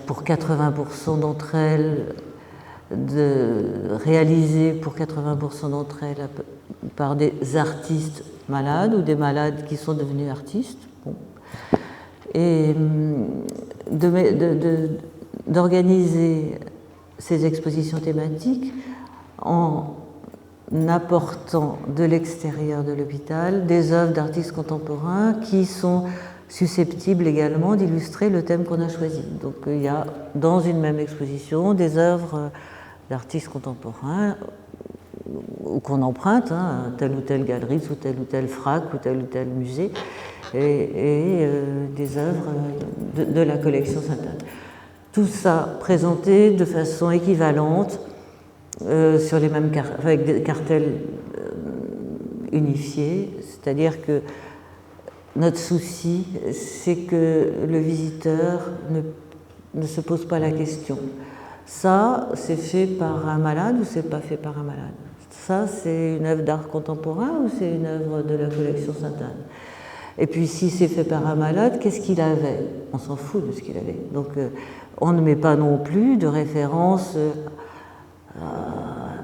pour 80% d'entre elles, réalisées pour 80% d'entre elles par des artistes malades ou des malades qui sont devenus artistes. Bon. Et d'organiser ces expositions thématiques en apportant de l'extérieur de l'hôpital des œuvres d'artistes contemporains qui sont susceptibles également d'illustrer le thème qu'on a choisi. Donc il y a dans une même exposition des œuvres d'artistes contemporains ou qu'on emprunte à telle ou telle galerie, sous tel ou tel frac ou tel musée, et des œuvres de la collection Sainte-Anne. Tout ça présenté de façon équivalente sur les mêmes avec des cartels unifiés, c'est-à-dire que notre souci, c'est que le visiteur ne se pose pas la question. Ça, c'est fait par un malade ou c'est pas fait par un malade? Ça, c'est une œuvre d'art contemporain ou c'est une œuvre de la collection Sainte-Anne? Et puis, si c'est fait par un malade, qu'est-ce qu'il avait? On s'en fout de ce qu'il avait. Donc, on ne met pas non plus de référence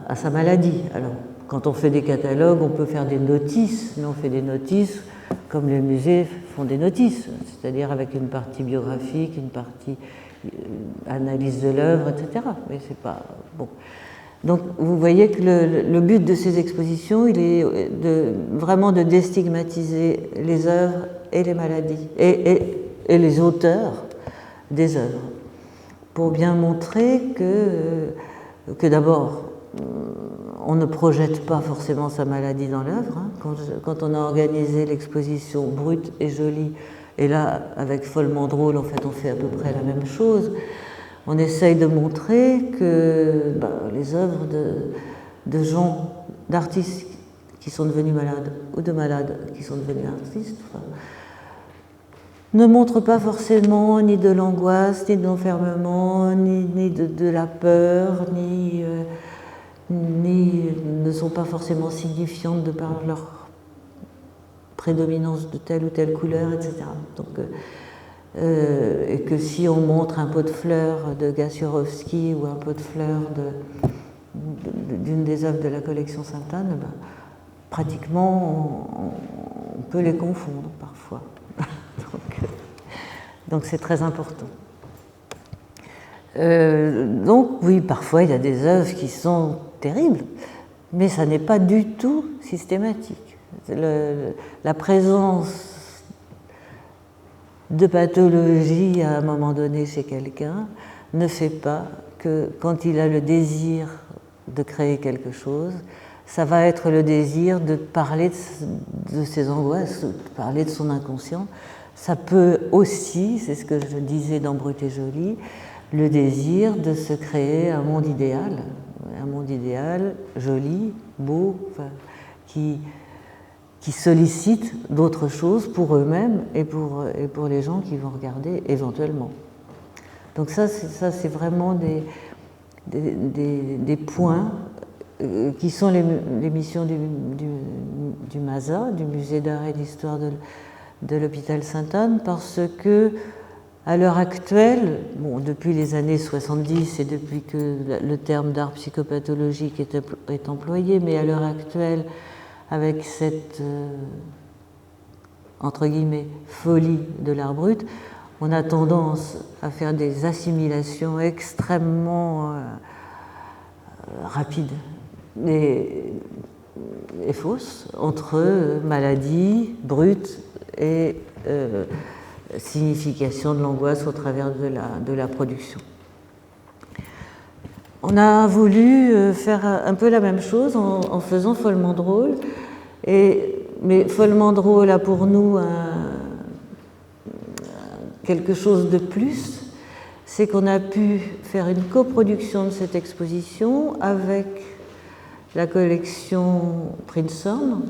à sa maladie. Alors, quand on fait des catalogues, on peut faire des notices, mais on fait des notices comme les musées font des notices, c'est-à-dire avec une partie biographique, une partie analyse de l'œuvre, etc. Mais c'est pas bon. Donc, vous voyez que le but de ces expositions, il est vraiment de déstigmatiser les œuvres et les maladies et les auteurs des œuvres, pour bien montrer que d'abord, on ne projette pas forcément sa maladie dans l'œuvre. Quand on a organisé l'exposition Brut et Joly, et là, avec Follement Drôle, en fait, on fait à peu près la même chose. On essaye de montrer que les œuvres de gens, d'artistes qui sont devenus malades, ou de malades qui sont devenus artistes, ne montrent pas forcément ni de l'angoisse, ni de l'enfermement, ni de la peur, ni ne sont pas forcément signifiantes de par leur prédominance de telle ou telle couleur, etc. Donc, et que si on montre un pot de fleurs de Gasiorowski ou un pot de fleurs d'une des œuvres de la collection Sainte-Anne, pratiquement on peut les confondre parfois. Donc c'est très important. Donc oui, parfois il y a des œuvres qui sont terribles, mais ça n'est pas du tout systématique. La présence de pathologie à un moment donné chez quelqu'un ne fait pas que quand il a le désir de créer quelque chose, ça va être le désir de parler de ses angoisses, de parler de son inconscient. Ça peut aussi, c'est ce que je disais dans Brut et Joly, le désir de se créer un monde idéal joli, beau, enfin, qui sollicitent d'autres choses pour eux-mêmes et pour les gens qui vont regarder éventuellement. Donc ça c'est vraiment des points qui sont les missions du MASA, du Musée d'art et d'histoire de l'hôpital Sainte-Anne, parce que À l'heure actuelle, bon, depuis les années 70 et depuis que le terme d'art psychopathologique est employé, mais à l'heure actuelle, avec cette entre guillemets folie de l'art brut, on a tendance à faire des assimilations extrêmement rapides et fausses entre maladie brute et signification de l'angoisse au travers de la production. On a voulu faire un peu la même chose en faisant Follement drôle, mais Follement drôle a pour nous quelque chose de plus, c'est qu'on a pu faire une coproduction de cette exposition avec la collection Prinzhorn,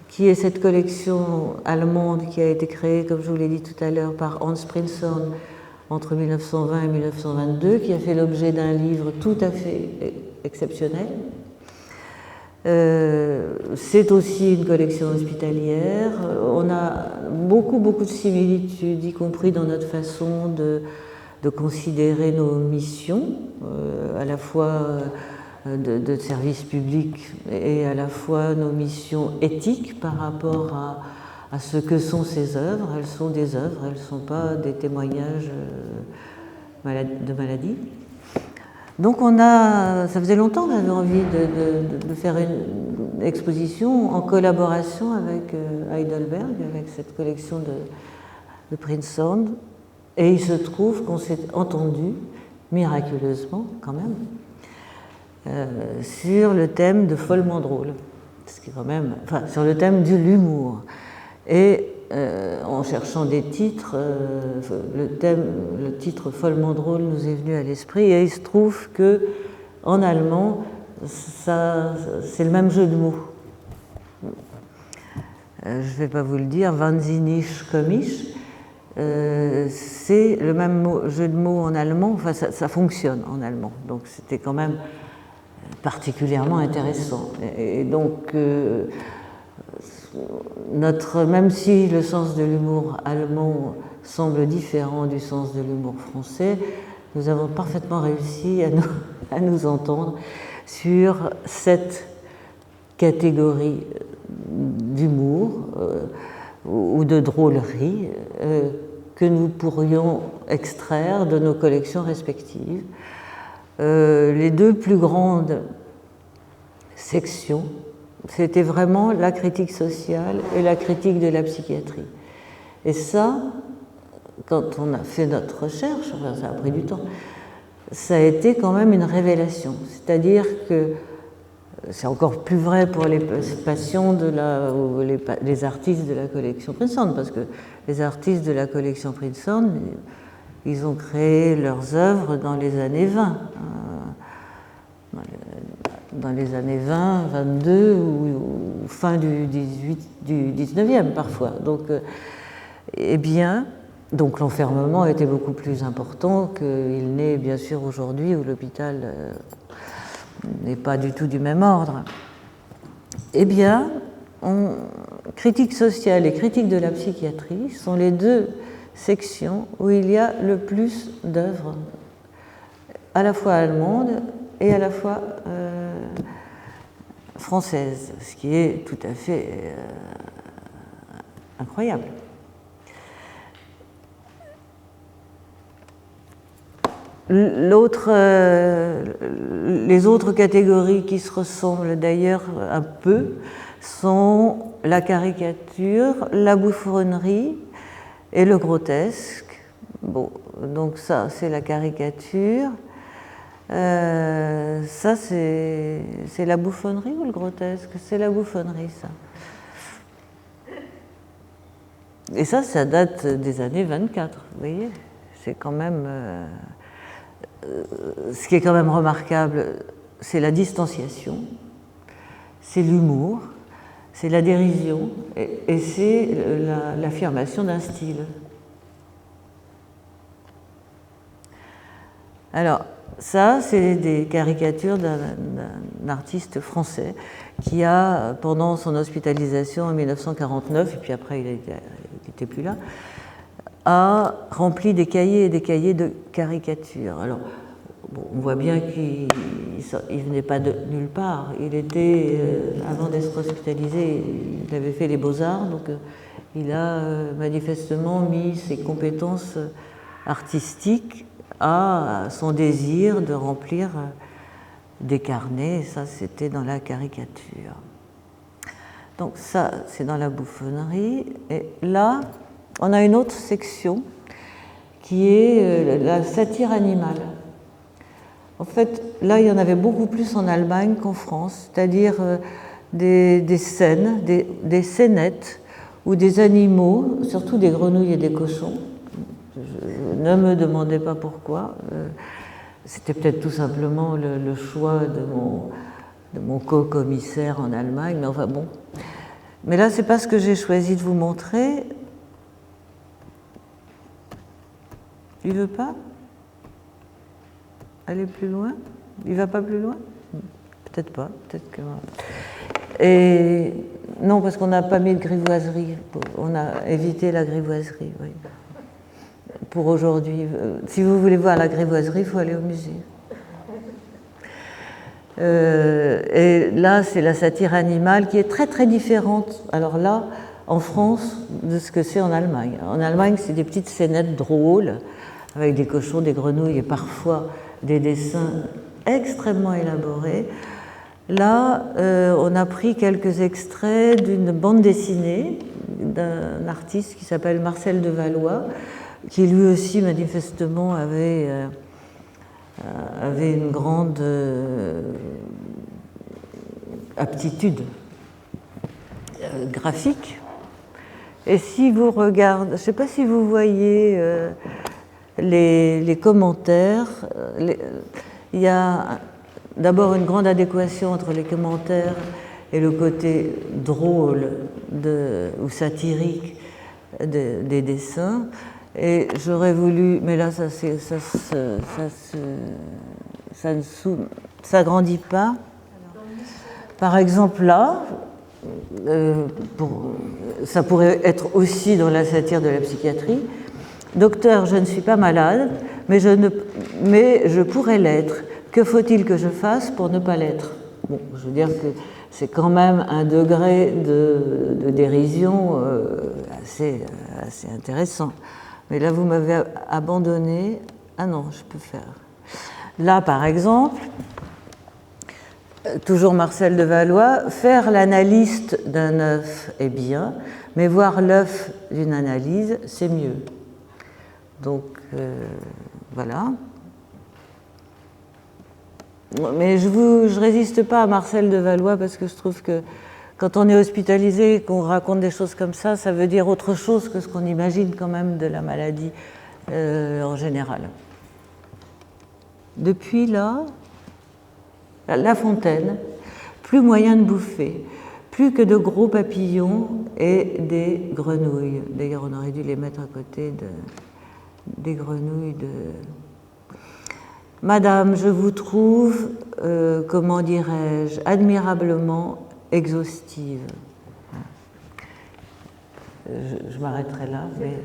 qui est cette collection allemande qui a été créée, comme je vous l'ai dit tout à l'heure, par Hans Prinzhorn entre 1920 et 1922, qui a fait l'objet d'un livre tout à fait exceptionnel. C'est aussi une collection hospitalière. On a beaucoup de similitudes, y compris dans notre façon de considérer nos missions, à la fois de service public et à la fois nos missions éthiques par rapport à ce que sont ces œuvres. Elles sont des œuvres, elles ne sont pas des témoignages de maladie. Donc ça faisait longtemps qu'on avait envie de faire une exposition en collaboration avec Heidelberg, avec cette collection de Prinzhorn. Et il se trouve qu'on s'est entendu, miraculeusement quand même, sur le thème de Follement drôle, ce qui est quand même, enfin, sur le thème de l'humour. Et en cherchant des titres, le titre Follement drôle nous est venu à l'esprit, et il se trouve que en allemand, c'est le même jeu de mots. Je ne vais pas vous le dire, wahnsinnig komisch. C'est le même jeu de mots en allemand, enfin ça fonctionne en allemand, donc c'était quand même particulièrement intéressant. Et donc, même si le sens de l'humour allemand semble différent du sens de l'humour français, nous avons parfaitement réussi à nous entendre sur cette catégorie d'humour ou de drôlerie que nous pourrions extraire de nos collections respectives. Les deux plus grandes sections, c'était vraiment la critique sociale et la critique de la psychiatrie. Et ça, quand on a fait notre recherche, enfin ça a pris du temps, ça a été quand même une révélation. C'est-à-dire que c'est encore plus vrai pour les patients ou les artistes de la collection Prinzhorn, parce que les artistes de la collection Prinzhorn, ils ont créé leurs œuvres dans les années 20, dans les années 20, 22 ou fin du 19e parfois. Donc, donc l'enfermement était beaucoup plus important qu'il n'est bien sûr aujourd'hui où l'hôpital n'est pas du tout du même ordre. Eh bien, critique sociale et critique de la psychiatrie sont les deux sections où il y a le plus d'œuvres, à la fois allemandes et à la fois françaises, ce qui est tout à fait incroyable. Les autres catégories qui se ressemblent d'ailleurs un peu sont la caricature, la bouffonnerie et le grotesque. Bon, donc ça c'est la caricature. Ça c'est la bouffonnerie ou le grotesque? C'est la bouffonnerie, ça. Et ça date des années 24, vous voyez. C'est quand même... ce qui est quand même remarquable, c'est la distanciation, c'est l'humour, c'est la dérision et c'est l'affirmation d'un style. Alors, ça, c'est des caricatures d'un artiste français qui a, pendant son hospitalisation en 1949, et puis après il n'était plus là, a rempli des cahiers et des cahiers de caricatures. Alors, bon, on voit bien qu'il ne venait pas de nulle part. Il était, avant d'être hospitalisé, il avait fait les beaux-arts, donc il a manifestement mis ses compétences artistiques à son désir de remplir des carnets, et ça c'était dans la caricature. Donc ça c'est dans la bouffonnerie, et là on a une autre section qui est la satire animale. En fait, là il y en avait beaucoup plus en Allemagne qu'en France, c'est-à-dire des scènes, des scénettes où des animaux, surtout des grenouilles et des cochons, ne me demandez pas pourquoi, c'était peut-être tout simplement le choix de mon co-commissaire en Allemagne, mais enfin bon. Mais là, c'est pas ce que j'ai choisi de vous montrer. Il veut pas aller plus loin? Il va pas plus loin? Peut-être pas, peut-être que... Et non, parce qu'on n'a pas mis de grivoiserie. On a évité la grivoiserie, oui. Pour aujourd'hui. Si vous voulez voir la grivoiserie, il faut aller au musée. Et là, c'est la satire animale qui est très très différente. Alors là, en France, de ce que c'est en Allemagne. En Allemagne, c'est des petites scénettes drôles, avec des cochons, des grenouilles et parfois des dessins extrêmement élaborés. Là, on a pris quelques extraits d'une bande dessinée d'un artiste qui s'appelle Marcel de Valois, qui lui aussi manifestement avait une grande aptitude graphique. Et si vous regardez, je ne sais pas si vous voyez les commentaires, il y a d'abord une grande adéquation entre les commentaires et le côté drôle ou satirique des dessins. Et j'aurais voulu, mais là ça ne s'agrandit pas. Par exemple là, ça pourrait être aussi dans la satire de la psychiatrie. Docteur, je ne suis pas malade, mais je pourrais l'être. Que faut-il que je fasse pour ne pas l'être? Bon, je veux dire que c'est quand même un degré de dérision assez intéressant. Mais là, vous m'avez abandonné. Ah non, je peux faire. Là, par exemple, toujours Marcel de Valois, faire l'analyste d'un œuf est bien, mais voir l'œuf d'une analyse, c'est mieux. Donc, voilà. Mais je ne résiste pas à Marcel de Valois parce que je trouve que quand on est hospitalisé et qu'on raconte des choses comme ça, ça veut dire autre chose que ce qu'on imagine quand même de la maladie en général. Depuis là, La Fontaine, plus moyen de bouffer, plus que de gros papillons et des grenouilles. D'ailleurs, on aurait dû les mettre à côté des grenouilles de... Madame, je vous trouve, comment dirais-je, admirablement exhaustive. Je m'arrêterai là, mais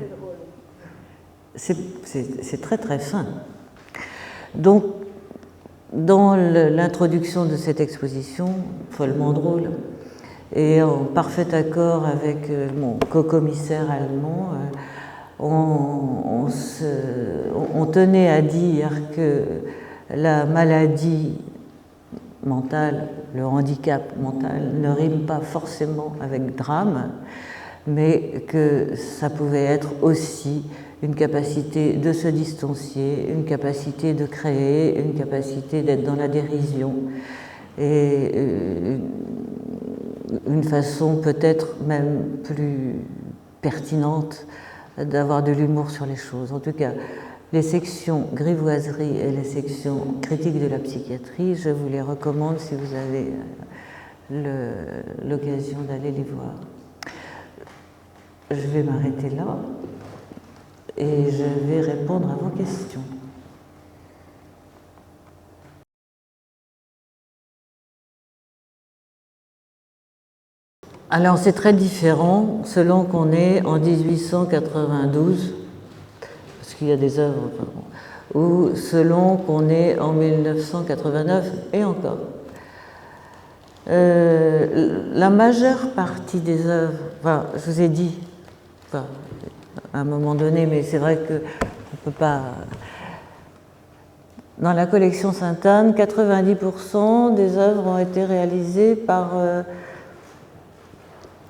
c'est très très fin. Donc, dans l'introduction de cette exposition, follement drôle, et en parfait accord avec mon co-commissaire allemand, on tenait à dire que la maladie mentale, le handicap mental ne rime pas forcément avec drame, mais que ça pouvait être aussi une capacité de se distancier, une capacité de créer, une capacité d'être dans la dérision, et une façon peut-être même plus pertinente d'avoir de l'humour sur les choses. En tout cas, les sections grivoiserie et les sections critique de la psychiatrie, je vous les recommande si vous avez l'occasion d'aller les voir. Je vais m'arrêter là et je vais répondre à vos questions. Alors c'est très différent selon qu'on est en 1892 puisqu'il y a des œuvres, ou selon qu'on est en 1989 et encore. La majeure partie des œuvres, enfin, je vous ai dit, enfin, à un moment donné, mais c'est vrai qu'on ne peut pas... Dans la collection Sainte-Anne, 90% des œuvres ont été réalisées par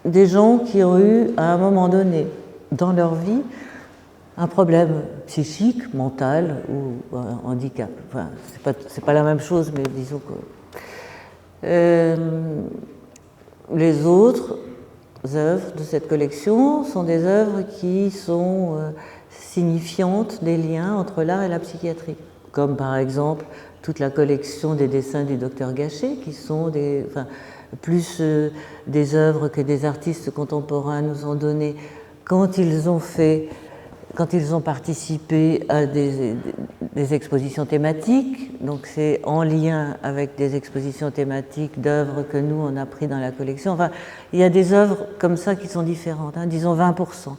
des gens qui ont eu, à un moment donné, dans leur vie, un problème psychique, mental ou un handicap. Enfin, c'est pas la même chose, mais disons que... les autres œuvres de cette collection sont des œuvres qui sont signifiantes des liens entre l'art et la psychiatrie, comme par exemple toute la collection des dessins du docteur Gachet, qui sont plus des œuvres que des artistes contemporains nous ont données quand ils ont participé à des expositions thématiques. Donc c'est en lien avec des expositions thématiques d'œuvres que nous on a pris dans la collection. Enfin, il y a des œuvres comme ça qui sont différentes, hein, disons 20%.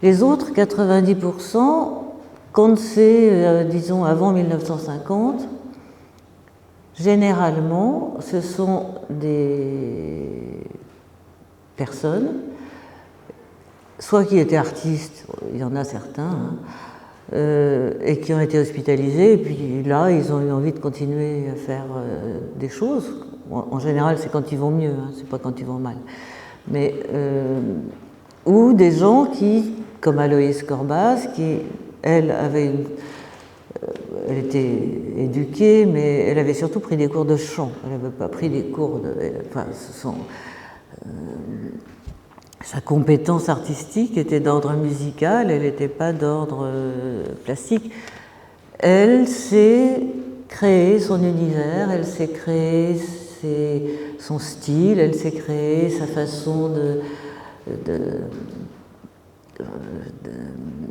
Les autres 90%, quand c'est, disons, avant 1950, généralement, ce sont des personnes, soit qui étaient artistes, il y en a certains, hein, et qui ont été hospitalisés, et puis là, ils ont eu envie de continuer à faire des choses. En général, c'est quand ils vont mieux, hein, c'est pas quand ils vont mal. Mais, ou des gens qui, comme Aloïse Corbas, qui, elle, elle était éduquée, mais elle avait surtout pris des cours de chant. Elle n'avait pas pris des cours de... Enfin, sa compétence artistique était d'ordre musical, elle n'était pas d'ordre plastique. Elle s'est créée son univers, elle s'est créée son style, elle s'est créée sa façon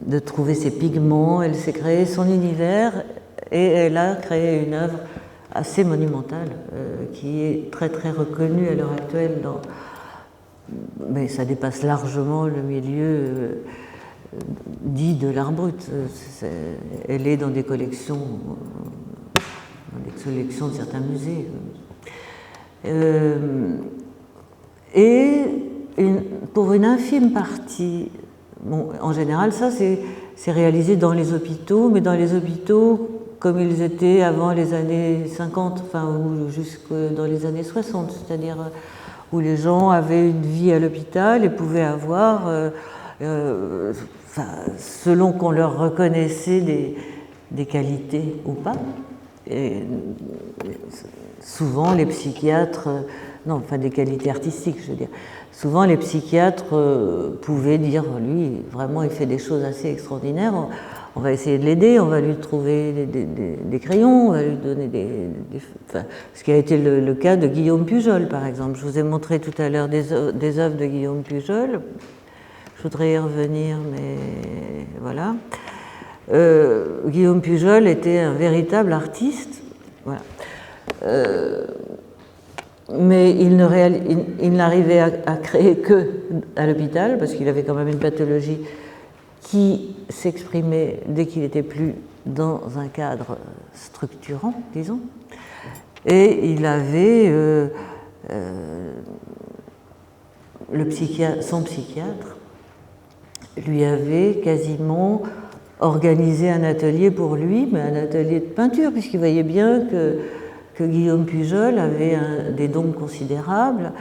de trouver ses pigments, elle s'est créée son univers et elle a créé une œuvre assez monumentale qui est très très reconnue à l'heure actuelle mais ça dépasse largement le milieu dit de l'art brut. Elle est dans des collections de certains musées. Et pour une infime partie, bon, en général, ça c'est réalisé dans les hôpitaux, mais dans les hôpitaux comme ils étaient avant les années 50, enfin, ou jusque dans les années 60, c'est-à-dire où les gens avaient une vie à l'hôpital et pouvaient avoir, selon qu'on leur reconnaissait des qualités ou pas. Et souvent les psychiatres, des qualités artistiques, je veux dire. Souvent les psychiatres pouvaient dire, lui, vraiment, il fait des choses assez extraordinaires. On va essayer de l'aider, on va lui trouver des crayons, on va lui donner ce qui a été le cas de Guillaume Pujol, par exemple. Je vous ai montré tout à l'heure des œuvres de Guillaume Pujol. Je voudrais y revenir, mais voilà. Guillaume Pujol était un véritable artiste, voilà. Mais il n'arrivait à créer que à l'hôpital, parce qu'il avait quand même une pathologie qui s'exprimait dès qu'il n'était plus dans un cadre structurant, disons. Et il avait son psychiatre lui avait quasiment organisé un atelier pour lui, mais un atelier de peinture, puisqu'il voyait bien que Guillaume Pujol avait des dons considérables.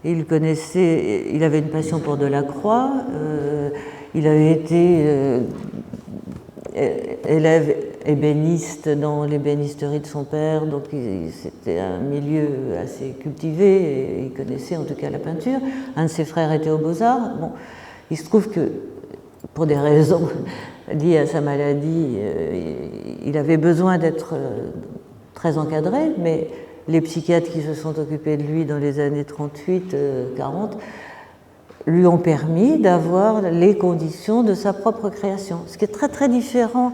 Il avait une passion pour Delacroix. Il avait été élève ébéniste dans l'ébénisterie de son père, donc c'était un milieu assez cultivé et il connaissait en tout cas la peinture. Un de ses frères était aux Beaux-Arts. Bon, il se trouve que, pour des raisons liées à sa maladie, il avait besoin d'être très encadré, mais les psychiatres qui se sont occupés de lui dans les années 38-40 lui ont permis d'avoir les conditions de sa propre création, ce qui est très très différent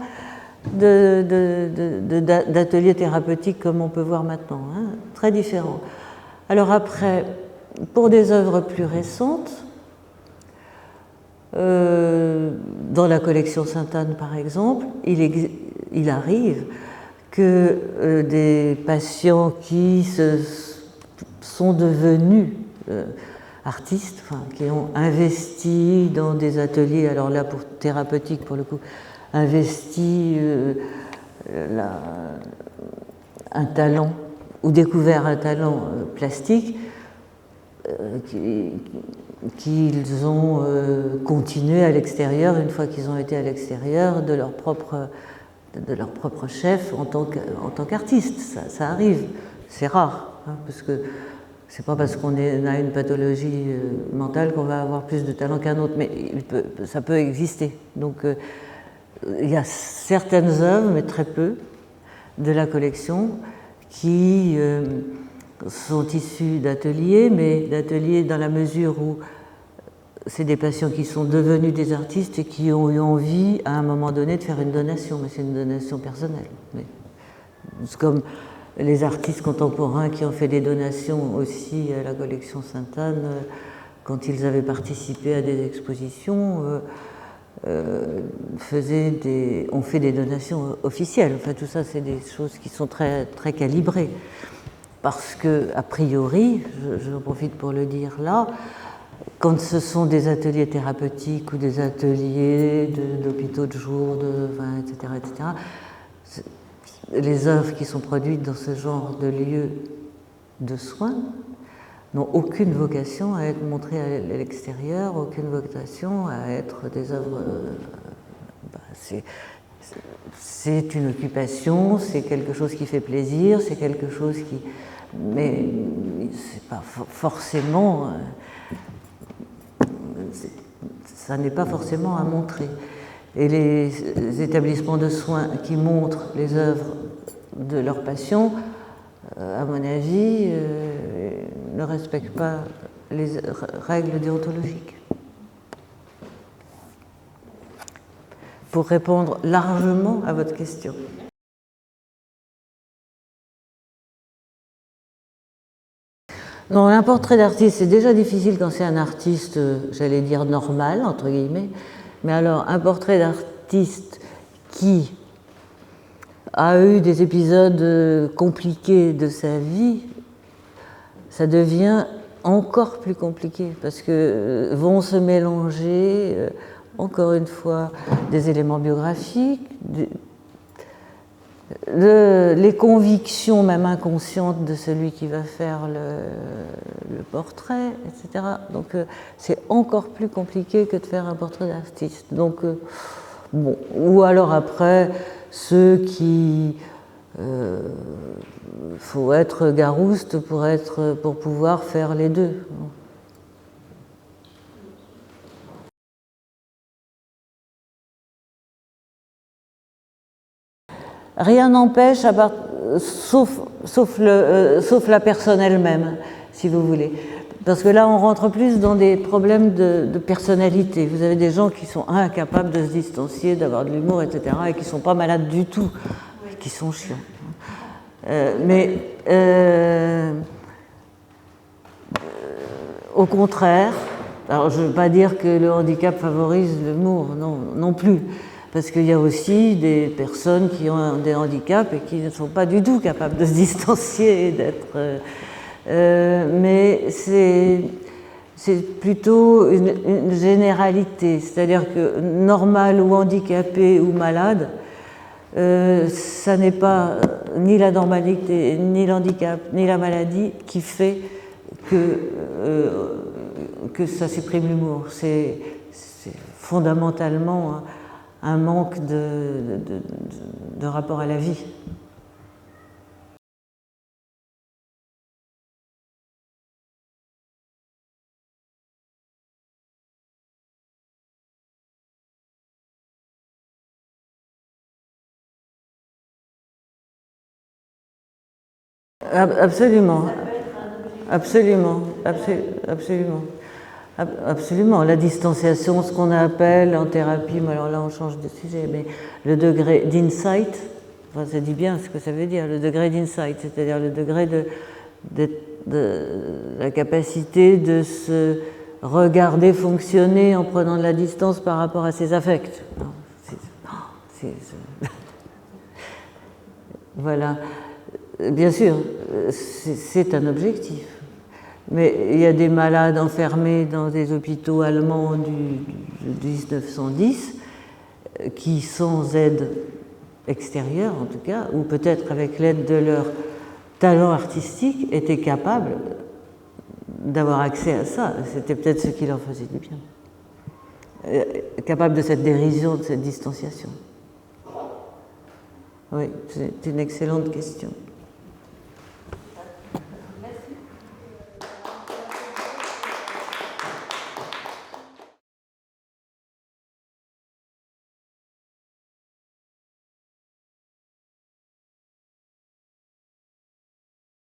d'ateliers thérapeutiques comme on peut voir maintenant, hein, très différent. Alors après, pour des œuvres plus récentes, dans la collection Sainte-Anne, par exemple, il arrive que des patients qui sont devenus artistes, enfin, qui ont investi dans des ateliers, alors là pour thérapeutique pour le coup, investi un talent ou découvert un talent plastique qu'ils ont continué à l'extérieur, une fois qu'ils ont été à l'extérieur de leur propre chef en tant qu'artiste. Ça arrive, c'est rare, hein, parce que c'est pas parce qu'on a une pathologie mentale qu'on va avoir plus de talent qu'un autre, mais ça peut exister. Donc il y a certaines œuvres, mais très peu, de la collection qui sont issues d'ateliers, mais d'ateliers dans la mesure où c'est des patients qui sont devenus des artistes et qui ont eu envie à un moment donné de faire une donation, mais c'est une donation personnelle. C'est comme les artistes contemporains qui ont fait des donations aussi à la collection Sainte-Anne quand ils avaient participé à des expositions, ont fait des donations officielles. Enfin, tout ça, c'est des choses qui sont très, très calibrées. Parce que, a priori, j'en profite pour le dire là, quand ce sont des ateliers thérapeutiques ou des ateliers d'hôpitaux de jour, etc., les œuvres qui sont produites dans ce genre de lieux de soins n'ont aucune vocation à être montrées à l'extérieur, aucune vocation à être des œuvres. C'est une occupation, c'est quelque chose qui fait plaisir, c'est quelque chose qui. Mais c'est pas forcément. Ça n'est pas forcément à montrer. Et les établissements de soins qui montrent les œuvres de leurs patients, à mon avis, ne respectent pas les règles déontologiques. Pour répondre largement à votre question. Non, un portrait d'artiste, c'est déjà difficile quand c'est un artiste, j'allais dire normal, entre guillemets. Mais alors, un portrait d'artiste qui a eu des épisodes compliqués de sa vie, ça devient encore plus compliqué parce que vont se mélanger, encore une fois, des éléments biographiques, les convictions même inconscientes de celui qui va faire le portrait, etc. Donc c'est encore plus compliqué que de faire un portrait d'artiste. Donc bon, ou alors après ceux qui faut être garouste pour pouvoir faire les deux. Rien n'empêche, sauf la personne elle-même, si vous voulez. Parce que là, on rentre plus dans des problèmes de personnalité. Vous avez des gens qui sont incapables de se distancier, d'avoir de l'humour, etc., et qui ne sont pas malades du tout, qui sont chiants. Au contraire, alors je ne veux pas dire que le handicap favorise l'humour, non plus. Parce qu'il y a aussi des personnes qui ont des handicaps et qui ne sont pas du tout capables de se distancier et d'être. Mais c'est plutôt une généralité, c'est-à-dire que normal ou handicapé ou malade, ça n'est pas ni la normalité, ni l'handicap, ni la maladie qui fait que ça supprime l'humour. C'est fondamentalement un manque de rapport à la vie. Absolument. Absolument. Absolument. La distanciation, ce qu'on appelle en thérapie, mais alors là on change de sujet, mais le degré d'insight, enfin, ça dit bien ce que ça veut dire, le degré d'insight, c'est-à-dire le degré de la capacité de se regarder fonctionner en prenant de la distance par rapport à ses affects. Non, voilà. Bien sûr, c'est un objectif. Mais il y a des malades enfermés dans des hôpitaux allemands du 1910 qui, sans aide extérieure en tout cas, ou peut-être avec l'aide de leur talent artistique, étaient capables d'avoir accès à ça. C'était peut-être ce qui leur faisait du bien. Capables de cette dérision, de cette distanciation. Oui, c'est une excellente question.